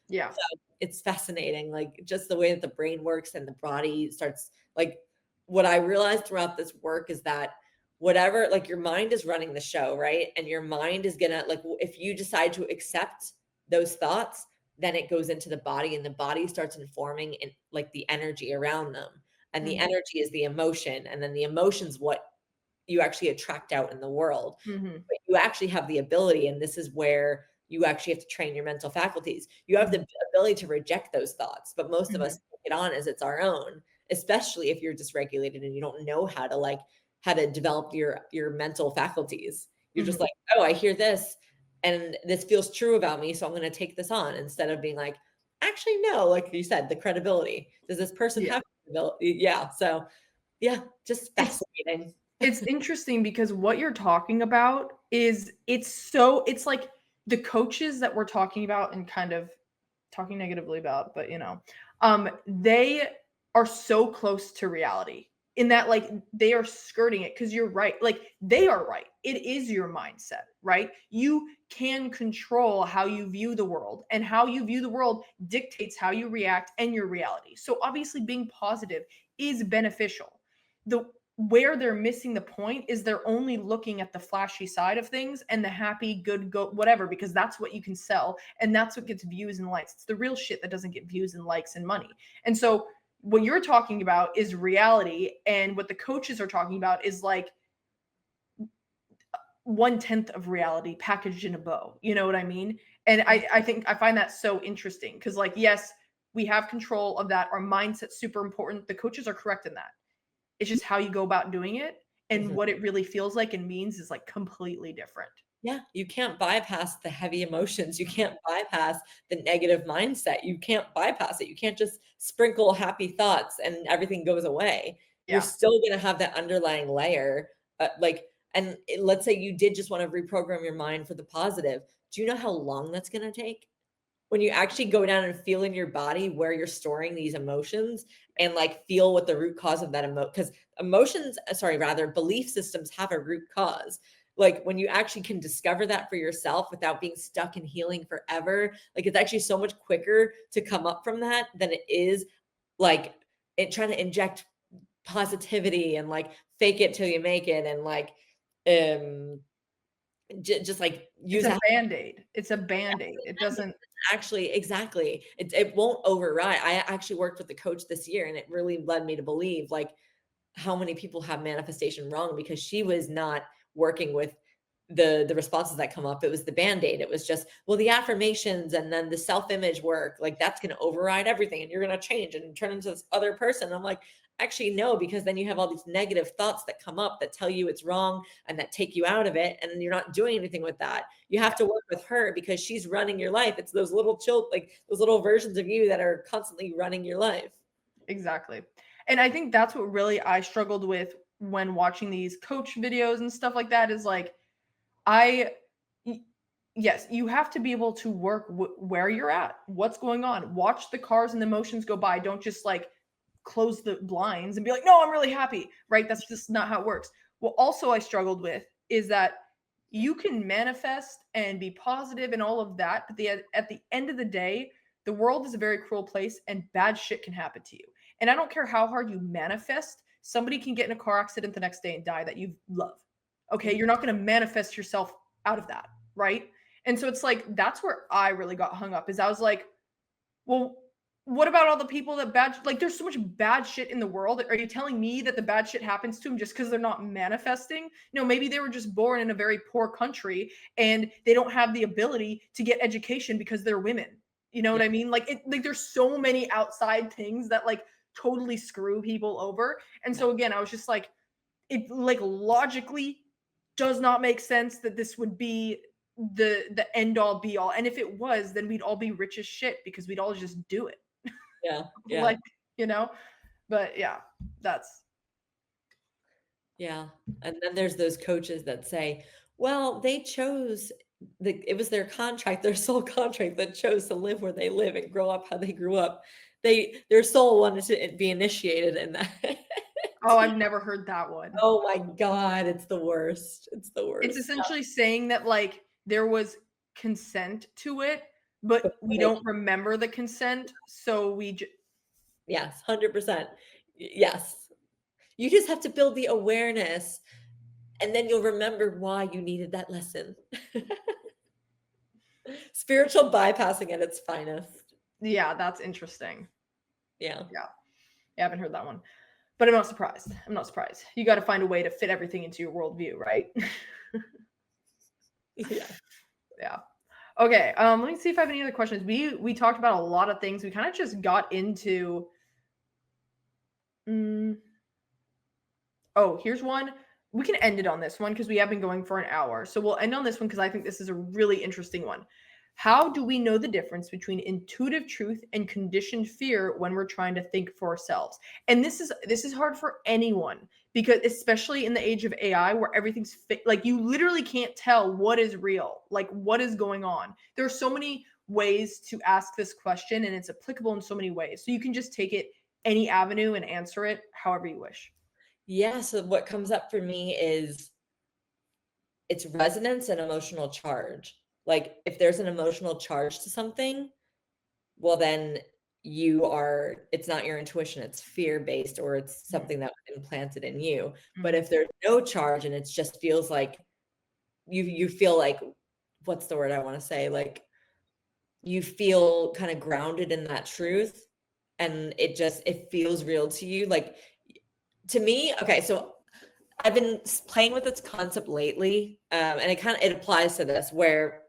Yeah. So it's fascinating, like just the way that the brain works and the body starts, like what I realized throughout this work is that whatever, like your mind is running the show, right? And your mind is gonna, like, if you decide to accept those thoughts, then it goes into the body and the body starts informing in like the energy around them. And the energy is the emotion. And then the emotion's what you actually attract out in the world. But you actually have the ability, and this is where you actually have to train your mental faculties. You have the ability to reject those thoughts, but most of us take it on as it's our own, especially if you're dysregulated and you don't know how to develop your mental faculties. You're just like, oh, I hear this and this feels true about me, so I'm going to take this on, instead of being like, actually, no, like you said, the credibility. Does this person have credibility? Yeah. So yeah, just fascinating. It's interesting because what you're talking about is it's like the coaches that we're talking about and kind of talking negatively about, but they are so close to reality in that like they are skirting it, because you're right. Like they are right. It is your mindset, right? You can control how you view the world, and how you view the world dictates how you react and your reality. So obviously being positive is beneficial. Where they're missing the point is they're only looking at the flashy side of things and the happy, good, go, whatever, because that's what you can sell. And that's what gets views and likes. It's the real shit that doesn't get views and likes and money. And so what you're talking about is reality. And what the coaches are talking about is like 1/10 of reality packaged in a bow. You know what I mean? And I think I find that so interesting because, like, yes, we have control of that. Our mindset's super important. The coaches are correct in that. It's just how you go about doing it and what it really feels like and means is like completely different. Yeah, you can't bypass the heavy emotions. You can't bypass the negative mindset. You can't bypass it. You can't just sprinkle happy thoughts and everything goes away. You're Yeah. still going to have that underlying layer. Let's say you did just want to reprogram your mind for the positive. Do you know how long that's going to take? When you actually go down and feel in your body where you're storing these emotions and like feel what the root cause of that because belief systems have a root cause. Like when you actually can discover that for yourself without being stuck in healing forever, like it's actually so much quicker to come up from that than it is like trying to inject positivity and like fake it till you make it and like just like use It's a band-aid. It's a band-aid. It doesn't actually, exactly. It won't override. I actually worked with the coach this year and it really led me to believe like how many people have manifestation wrong because she was not working with the responses that come up. It was the band-aid. It was just, well, the affirmations and then the self-image work, like that's going to override everything and you're going to change and turn into this other person. I'm like, actually, no, because then you have all these negative thoughts that come up that tell you it's wrong and that take you out of it. And you're not doing anything with that. You have to work with her because she's running your life. It's those little those little versions of you that are constantly running your life. Exactly. And I think that's what really I struggled with when watching these coach videos and stuff like that is like, yes, you have to be able to work where you're at, what's going on, watch the cars and the emotions go by. Don't just like close the blinds and be like, no, I'm really happy, right? That's just not how it works. What also I struggled with is that you can manifest and be positive and all of that, but at the end of the day, the world is a very cruel place and bad shit can happen to you. And I don't care how hard you manifest, somebody can get in a car accident the next day and die that you love. Okay, you're not going to manifest yourself out of that, right? And so it's like that's where I really got hung up is I was like, well, what about all the people that like there's so much bad shit in the world. Are you telling me that the bad shit happens to them just because they're not manifesting? No, maybe they were just born in a very poor country and they don't have the ability to get education because they're women. You know what I mean? Like there's so many outside things that like totally screw people over. And so again, I was just like, it like logically does not make sense that this would be the end all be all. And if it was, then we'd all be rich as shit because we'd all just do it. Yeah. Like, But yeah, that's Yeah. And then there's those coaches that say, well, they chose it was their contract, their soul contract that chose to live where they live and grow up how they grew up. Their soul wanted to be initiated in that. oh, I've never heard that one. Oh my God, it's the worst. It's the It's worst. essentially saying that like there was consent to it, but Before we they, don't remember the consent, so yes, 100%. Yes. You just have to build the awareness and then you'll remember why you needed that lesson. Spiritual bypassing at its finest. yeah, that's interesting. Yeah. Yeah. Yeah, I haven't heard that one. But I'm not surprised. I'm not surprised. You got to find a way to fit everything into your worldview, right? Yeah. Yeah. Okay. Let me see if I have any other questions. We talked about a lot of things. We kind of just got into. Mm, oh, here's one. We can end it on this one because we have been going for an hour. So we'll end on this one because I think this is a really interesting one. How do we know the difference between intuitive truth and conditioned fear when we're trying to think for ourselves? And this is hard for anyone because especially in the age of AI where everything's like you literally can't tell what is real, like what is going on. There are so many ways to ask this question and it's applicable in so many ways. So you can just take it any avenue and answer it however you wish. Yeah. So what comes up for me is it's resonance and emotional charge. Like if there's an emotional charge to something, well then it's not your intuition, it's fear based or it's something that was implanted in you. But if there's no charge and it just feels like you feel like, what's the word I want to say? Like you feel kind of grounded in that truth and it feels real to you. Like to me, okay, so I've been playing with this concept lately, and it applies to this where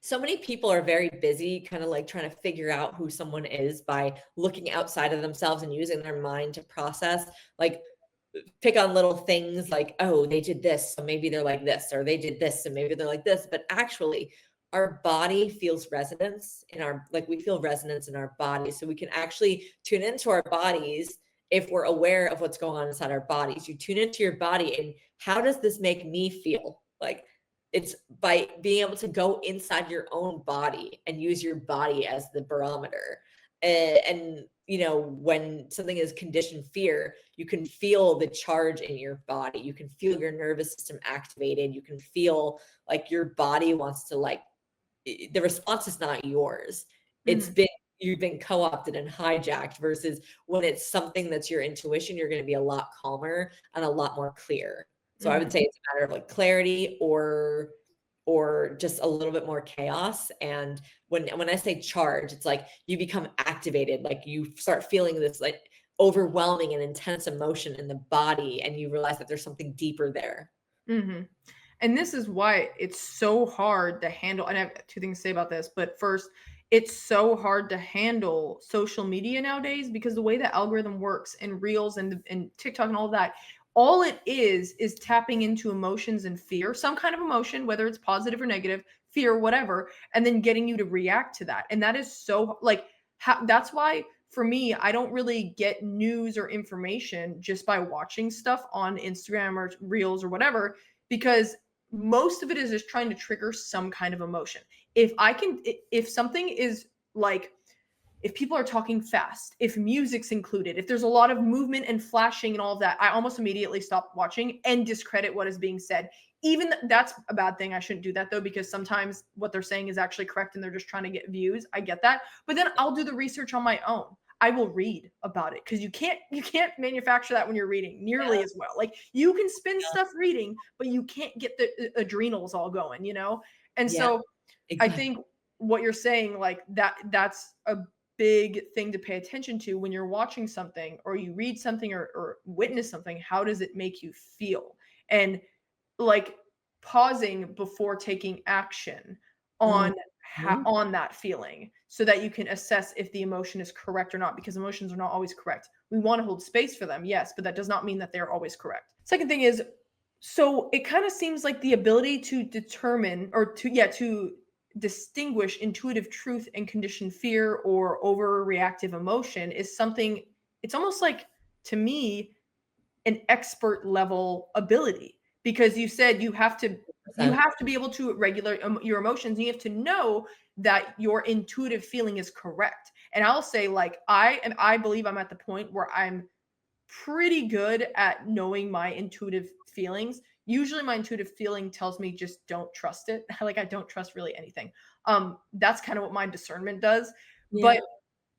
so many people are very busy kind of like trying to figure out who someone is by looking outside of themselves and using their mind to process, like pick on little things like, oh, they did this, so maybe they're like this, or they did this, so maybe they're like this. But actually, our body feels resonance we feel resonance in our body. So we can actually tune into our bodies if we're aware of what's going on inside our bodies. You tune into your body and how does this make me feel? Like it's by being able to go inside your own body and use your body as the barometer. And when something is conditioned fear, you can feel the charge in your body. You can feel your nervous system activated. You can feel like your body wants to the response is not yours. You've been co-opted and hijacked versus when it's something that's your intuition, you're going to be a lot calmer and a lot more clear. So I would say it's a matter of like clarity or just a little bit more chaos. And when I say charge, it's like you become activated, like you start feeling this like overwhelming and intense emotion in the body and you realize that there's something deeper there. Mm-hmm. And this is why it's so hard to handle. And I have two things to say about this. But first, it's so hard to handle social media nowadays because the way the algorithm works and Reels and TikTok and all that, all it is tapping into emotions and fear, some kind of emotion, whether it's positive or negative, fear, whatever, and then getting you to react to that. And that is so like, that's why for me, I don't really get news or information just by watching stuff on Instagram or Reels or whatever, because most of it is just trying to trigger some kind of emotion. If something is like, if people are talking fast, if music's included, if there's a lot of movement and flashing and all of that, I almost immediately stop watching and discredit what is being said. Even that's a bad thing. I shouldn't do that though, because sometimes what they're saying is actually correct and they're just trying to get views. I get that. But then I'll do the research on my own. I will read about it because you can't manufacture that when you're reading nearly as well. Like you can spin stuff reading, but you can't get the adrenals all going, And so I think what you're saying, like that's a big thing to pay attention to when you're watching something or you read something or witness something. How does it make you feel? And like pausing before taking action on on that feeling so that you can assess if the emotion is correct or not, because emotions are not always correct. We want to hold space for them, yes, but that does not mean that they're always correct. Second thing is, so it kind of seems like the ability to determine or to distinguish intuitive truth and conditioned fear or overreactive emotion is something it's almost like, to me, an expert level ability, because you said you have to be able to regulate your emotions. You have to know that your intuitive feeling is correct. And I'll say, like, I believe I'm at the point where I'm pretty good at knowing my intuitive feelings. Usually my intuitive feeling tells me just don't trust it. Like, I don't trust really anything. That's kind of what my discernment does. Yeah.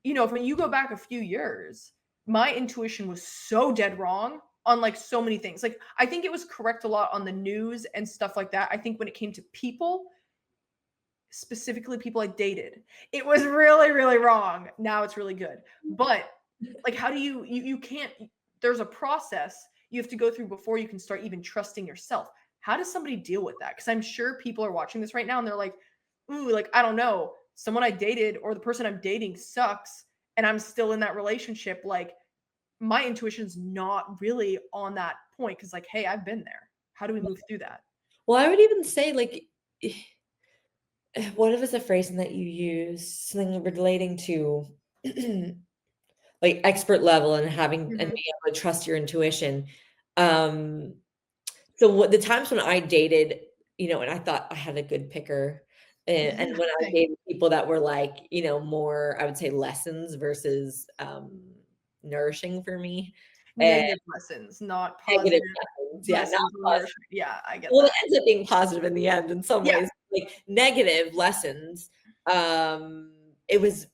But when you go back a few years, my intuition was so dead wrong on, like, so many things. Like, I think it was correct a lot on the news and stuff like that. I think when it came to people, specifically people I dated, it was really, really wrong. Now it's really good. But, like, how do you can't, there's a process you have to go through before you can start even trusting yourself. How does somebody deal with that? Because I'm sure people are watching this right now and they're like, ooh, like, I don't know, someone I dated or the person I'm dating sucks and I'm still in that relationship. Like, my intuition's not really on that point, because, like, hey, I've been there. How do we move through that? Well, I would even say, like, what was the phrasing that you use? Something relating to like expert level and having and being Mhm. able to trust your intuition. Um, so what the times when I dated, and I thought I had a good picker, and when I Same. dated people that were like, more, I would say lessons versus nourishing for me, and Negative lessons, not negative positive lessons, yeah, not lessons or positive. nourishment. Yeah, I get Well, it that. ends up being positive in the end in some Yeah. ways. Like negative lessons, it was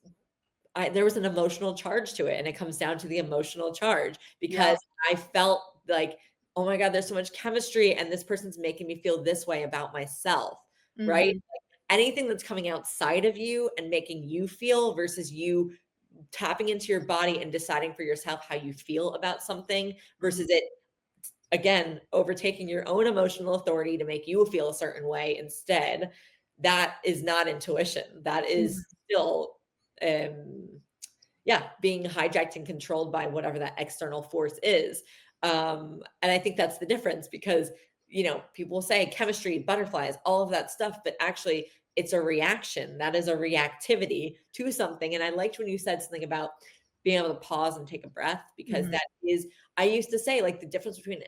there was an emotional charge to it, and it comes down to the emotional charge Yeah. because I felt like, oh my God, there's so much chemistry, and this person's making me feel this way about myself, right? Mhm. Like, anything that's coming outside of you and making you feel versus you tapping into your body and deciding for yourself how you feel about something Mhm. versus it again overtaking your own emotional authority to make you feel a certain way instead, that is not intuition. That Mhm. is still um yeah, being hijacked and controlled by whatever that external force is. And I think that's the difference because, people say chemistry, butterflies, all of that stuff, but actually it's a reaction. That is a reactivity to something. And I liked when you said something about being able to pause and take a breath because Mhm. that is, I used to say, like, the difference between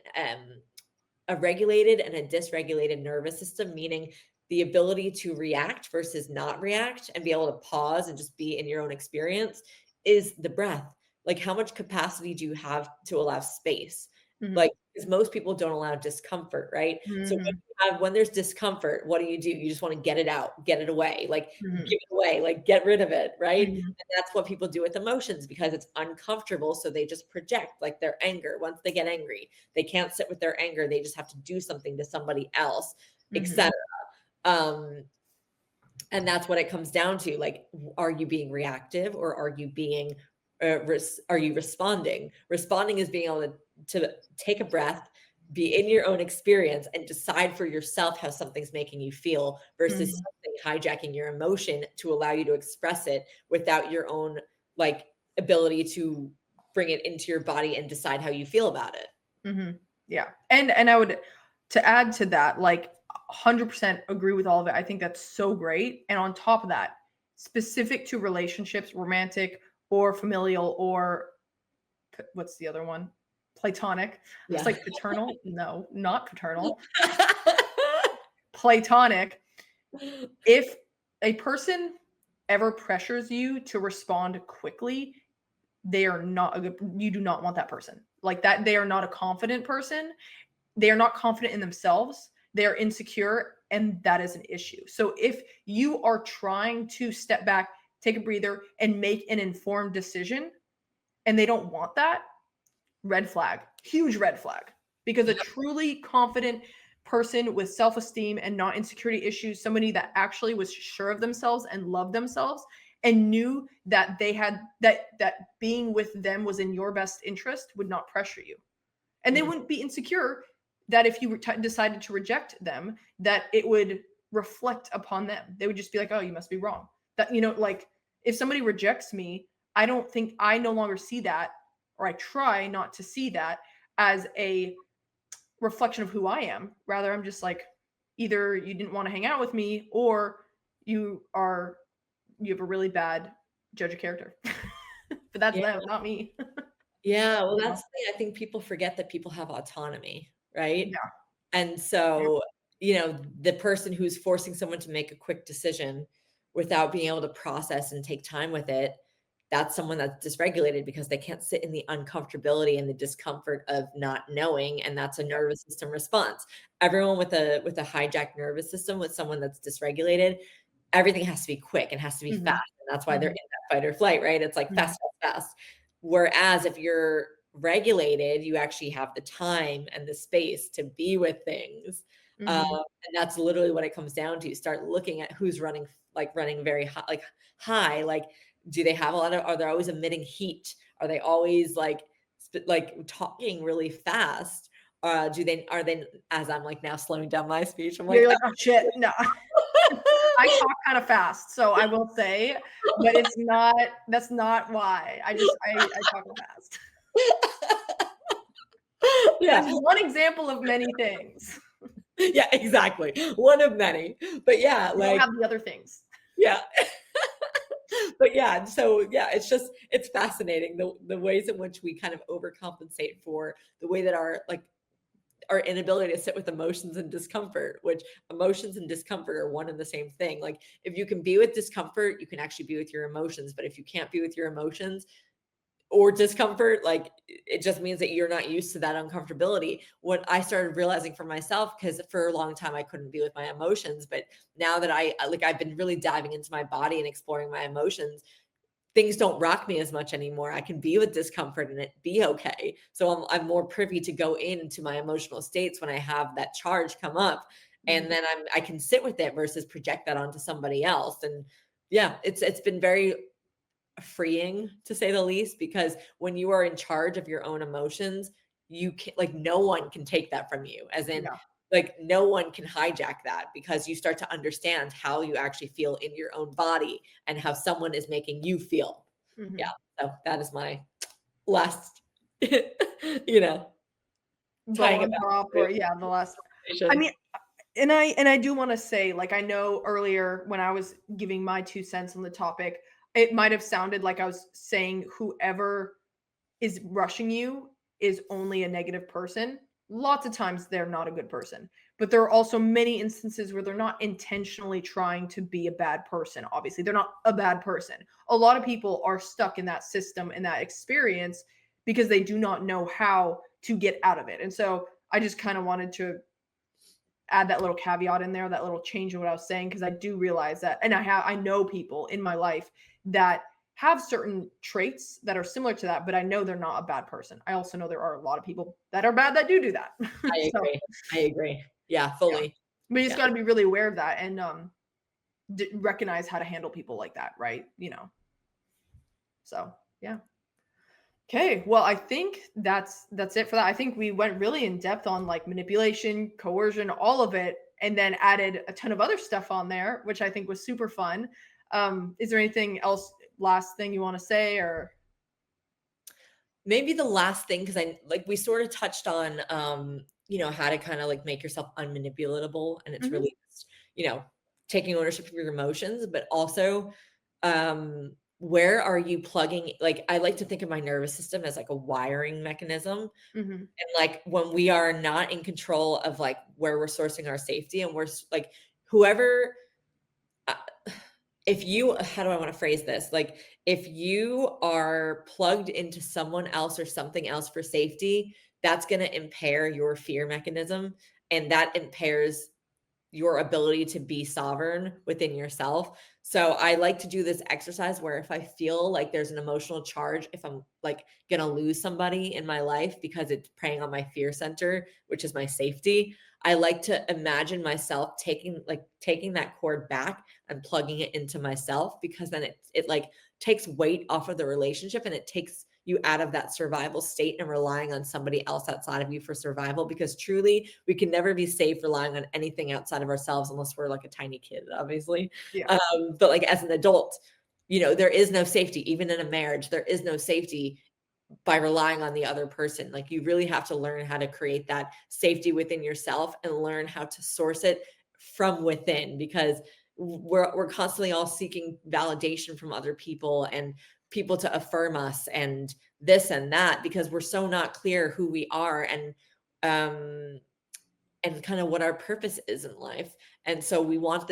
a regulated and a dysregulated nervous system, meaning the ability to react versus not react and be able to pause and just be in your own experience is the breath. Like, how much capacity do you have to allow space? Mhm. Like, because most people don't allow discomfort, right? So Mhm. when there's discomfort, what do? You just want to get it out, get it away, like Mhm. give it away, like get rid of it, right? Mhm. And that's what people do with emotions because it's uncomfortable. So they just project like their anger. Once they get angry, they can't sit with their anger. They just have to do something to somebody else, Mhm. etc. Um, and that's what it comes down to. Like, are you being reactive or are you being, are you responding? Responding is being able to take a breath, be in your own experience, and decide for yourself how something's making you feel versus Mhm. something hijacking your emotion to allow you to express it without your own like ability to bring it into your body and decide how you feel about it. Mhm. Yeah. And I would, to add to that, like, 100% agree with all of it. I think that's so great. And on top of that, specific to relationships, romantic or familial or what's the other one? Platonic. It's Yeah. like paternal. No, not paternal. Platonic. If a person ever pressures you to respond quickly, they are not a good, you do not want that person. Like that, they are not a confident person. They are not confident in themselves. They are insecure, and that is an issue. So if you are trying to step back, take a breather, and make an informed decision, and they don't want that, red flag, huge red flag. Because a truly confident person with self-esteem and not insecurity issues, somebody that actually was sure of themselves and loved themselves and knew that they had that being with them was in your best interest, would not pressure you. And they Mhm. wouldn't be insecure that if you decided to reject them, that it would reflect upon them. They would just be like, oh, you must be wrong. That, like, if somebody rejects me, I don't think, I no longer see that, or I try not to see that as a reflection of who I am. Rather, I'm just like, either you didn't want to hang out with me, or you are, you have a really bad judge of character. But that's Yeah. them, not me. Yeah, well, You that's know? the thing. I think people forget that people have autonomy, right? Yeah. And Yep. so, the person who's forcing someone to make a quick decision without being able to process and take time with it, that's someone that's dysregulated because they can't sit in the uncomfortability and the discomfort of not knowing, and that's a Yep. nervous system response. Everyone with a hijacked nervous system, with someone that's dysregulated, everything has to be quick and has to be fast, Mhm. and that's why they're Mhm. in that fight or flight, right? It's like Mhm. fast, fast, fast. Whereas if you're regulated, you actually have the time and the space to be with things. Mhm. And that's literally what it comes down to. Start looking at who's running, like running very high, like, do they have a lot of, are they always emitting heat? Are they always like talking really fast? Are they, as I'm like now slowing down my speech, I'm Yeah, like, you're like, "Oh, shit, no." I talk kinda fast, so I will say, but that's not why. I talk fast. That's yeah, one example of many things. yeah, exactly. One of many. But yeah, You don't like, have the other things. yeah. But yeah, so yeah, it's fascinating the ways in which we kind of overcompensate for the way that our inability to sit with emotions and discomfort, which emotions and discomfort are one and the same thing. Like if you can be with discomfort, you can actually be with your emotions. But if you can't be with your emotions, or discomfort, like it just means that you're not used to that uncomfortability. What I started realizing for myself, because for a long time I couldn't be with my emotions, but now that I've been really diving into my body and exploring my emotions, things don't rock me as much anymore. I can be with discomfort and it be okay. So I'm more privy to go into my emotional states when I have that charge come up, and Mhm. then I can sit with it versus project that onto somebody else. And yeah, it's been very freeing, to say the least, because when you are in charge of your own emotions, you can, like, no one can take that from you, as in, Yeah. like, no one can hijack that, because you start to understand how you actually feel in your own body and how someone is making you feel. Yeah, Mhm. so that is my last you know tying it Bone back drop to or yeah, the last I conversation. mean, and I do wanna say, like, I know earlier when I was giving my 2 cents on the topic, it might have sounded like I was saying whoever is rushing you is only a negative person. Lots of times they're not a good person, but there are also many instances where they're not intentionally trying to be a bad person. Obviously, they're not a bad person. A lot of people are stuck in that system and that experience because they do not know how to get out of it. And so I just kind of wanted to add that little caveat in there, that little change in what I was saying, because I do realize that, and I know people in my life that have certain traits that are similar to that, but I know they're not a bad person. I also know there are a lot of people that are bad that do that. I So agree. I agree. Yeah, yeah, fully. but you just Yeah. got to be really aware of that and recognize how to handle people like that, right? So yeah. Okay, well, I think that's it for that. I think we went really in depth on like manipulation, coercion, all of it, and then added a ton of other stuff on there, which I think was super fun. Is there anything else, last thing you want to say, or? Maybe the last thing, because I like we sort of touched on how to kind of like make yourself unmanipulatable, and it's Mhm. really just, taking ownership of your emotions, but also where are you plugging, like I like to think of my nervous system as like a wiring mechanism. Mhm. And like when we are not in control of like where we're sourcing our safety, and like whoever uh, if you, how do I want to phrase this? Like, if you are plugged into someone else or something else for safety, that's going to impair your fear mechanism, and that impairs your ability to be sovereign within yourself. So I like to do this exercise where if I feel like there's an emotional charge, if I'm like going to lose somebody in my life because it's preying on my fear center, which is my safety, I like to imagine myself taking that cord back and plugging it into myself, because then it like takes weight off of the relationship, and it takes you out of that survival state and relying on somebody else outside of you for survival, because truly we can never be safe relying on anything outside of ourselves unless we're like a tiny kid, obviously. Yeah. But like as an adult, there is no safety. Even in a marriage, there is no safety by relying on the other person. Like you really have to learn how to create that safety within yourself and learn how to source it from within, because we're constantly all seeking validation from other people and people to affirm us, and this and that, because we're so not clear who we are and kind of what our purpose is in life. And so we want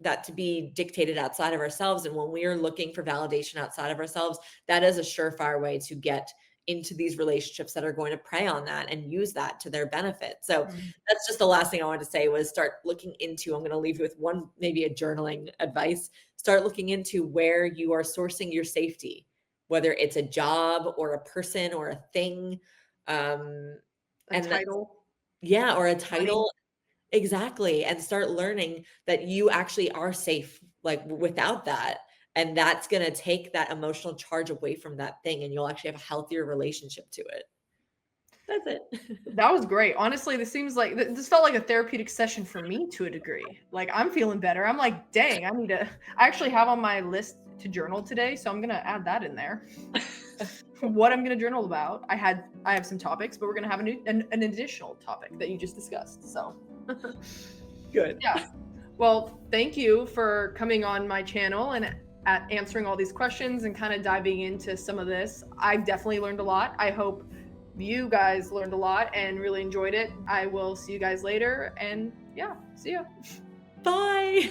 that to be dictated outside of ourselves. And when we are looking for validation outside of ourselves, that is a surefire way to get into these relationships that are going to prey on that and use that to their benefit. So that's just the last thing I wanted to say was start looking into, I'm going to leave you with one, maybe a journaling advice. Start looking into where you are sourcing your safety, whether it's a job or a person or a thing. A title. Yeah, or a title. Exactly. And start learning that you actually are safe, like without that. And that's going to take that emotional charge away from that thing. And you'll actually have a healthier relationship to it. That's it. That was great. Honestly, this felt like a therapeutic session for me to a degree. Like I'm feeling better. I'm like, dang, I actually have on my list to journal today. So I'm going to add that in there. What I'm going to journal about. I have some topics, but we're going to have an additional topic that you just discussed. So good. Yeah. Well, thank you for coming on my channel and answering all these questions and kind of diving into some of this. I definitely learned a lot. I hope you guys learned a lot and really enjoyed it. I will see you guys later, and yeah, see ya. Bye.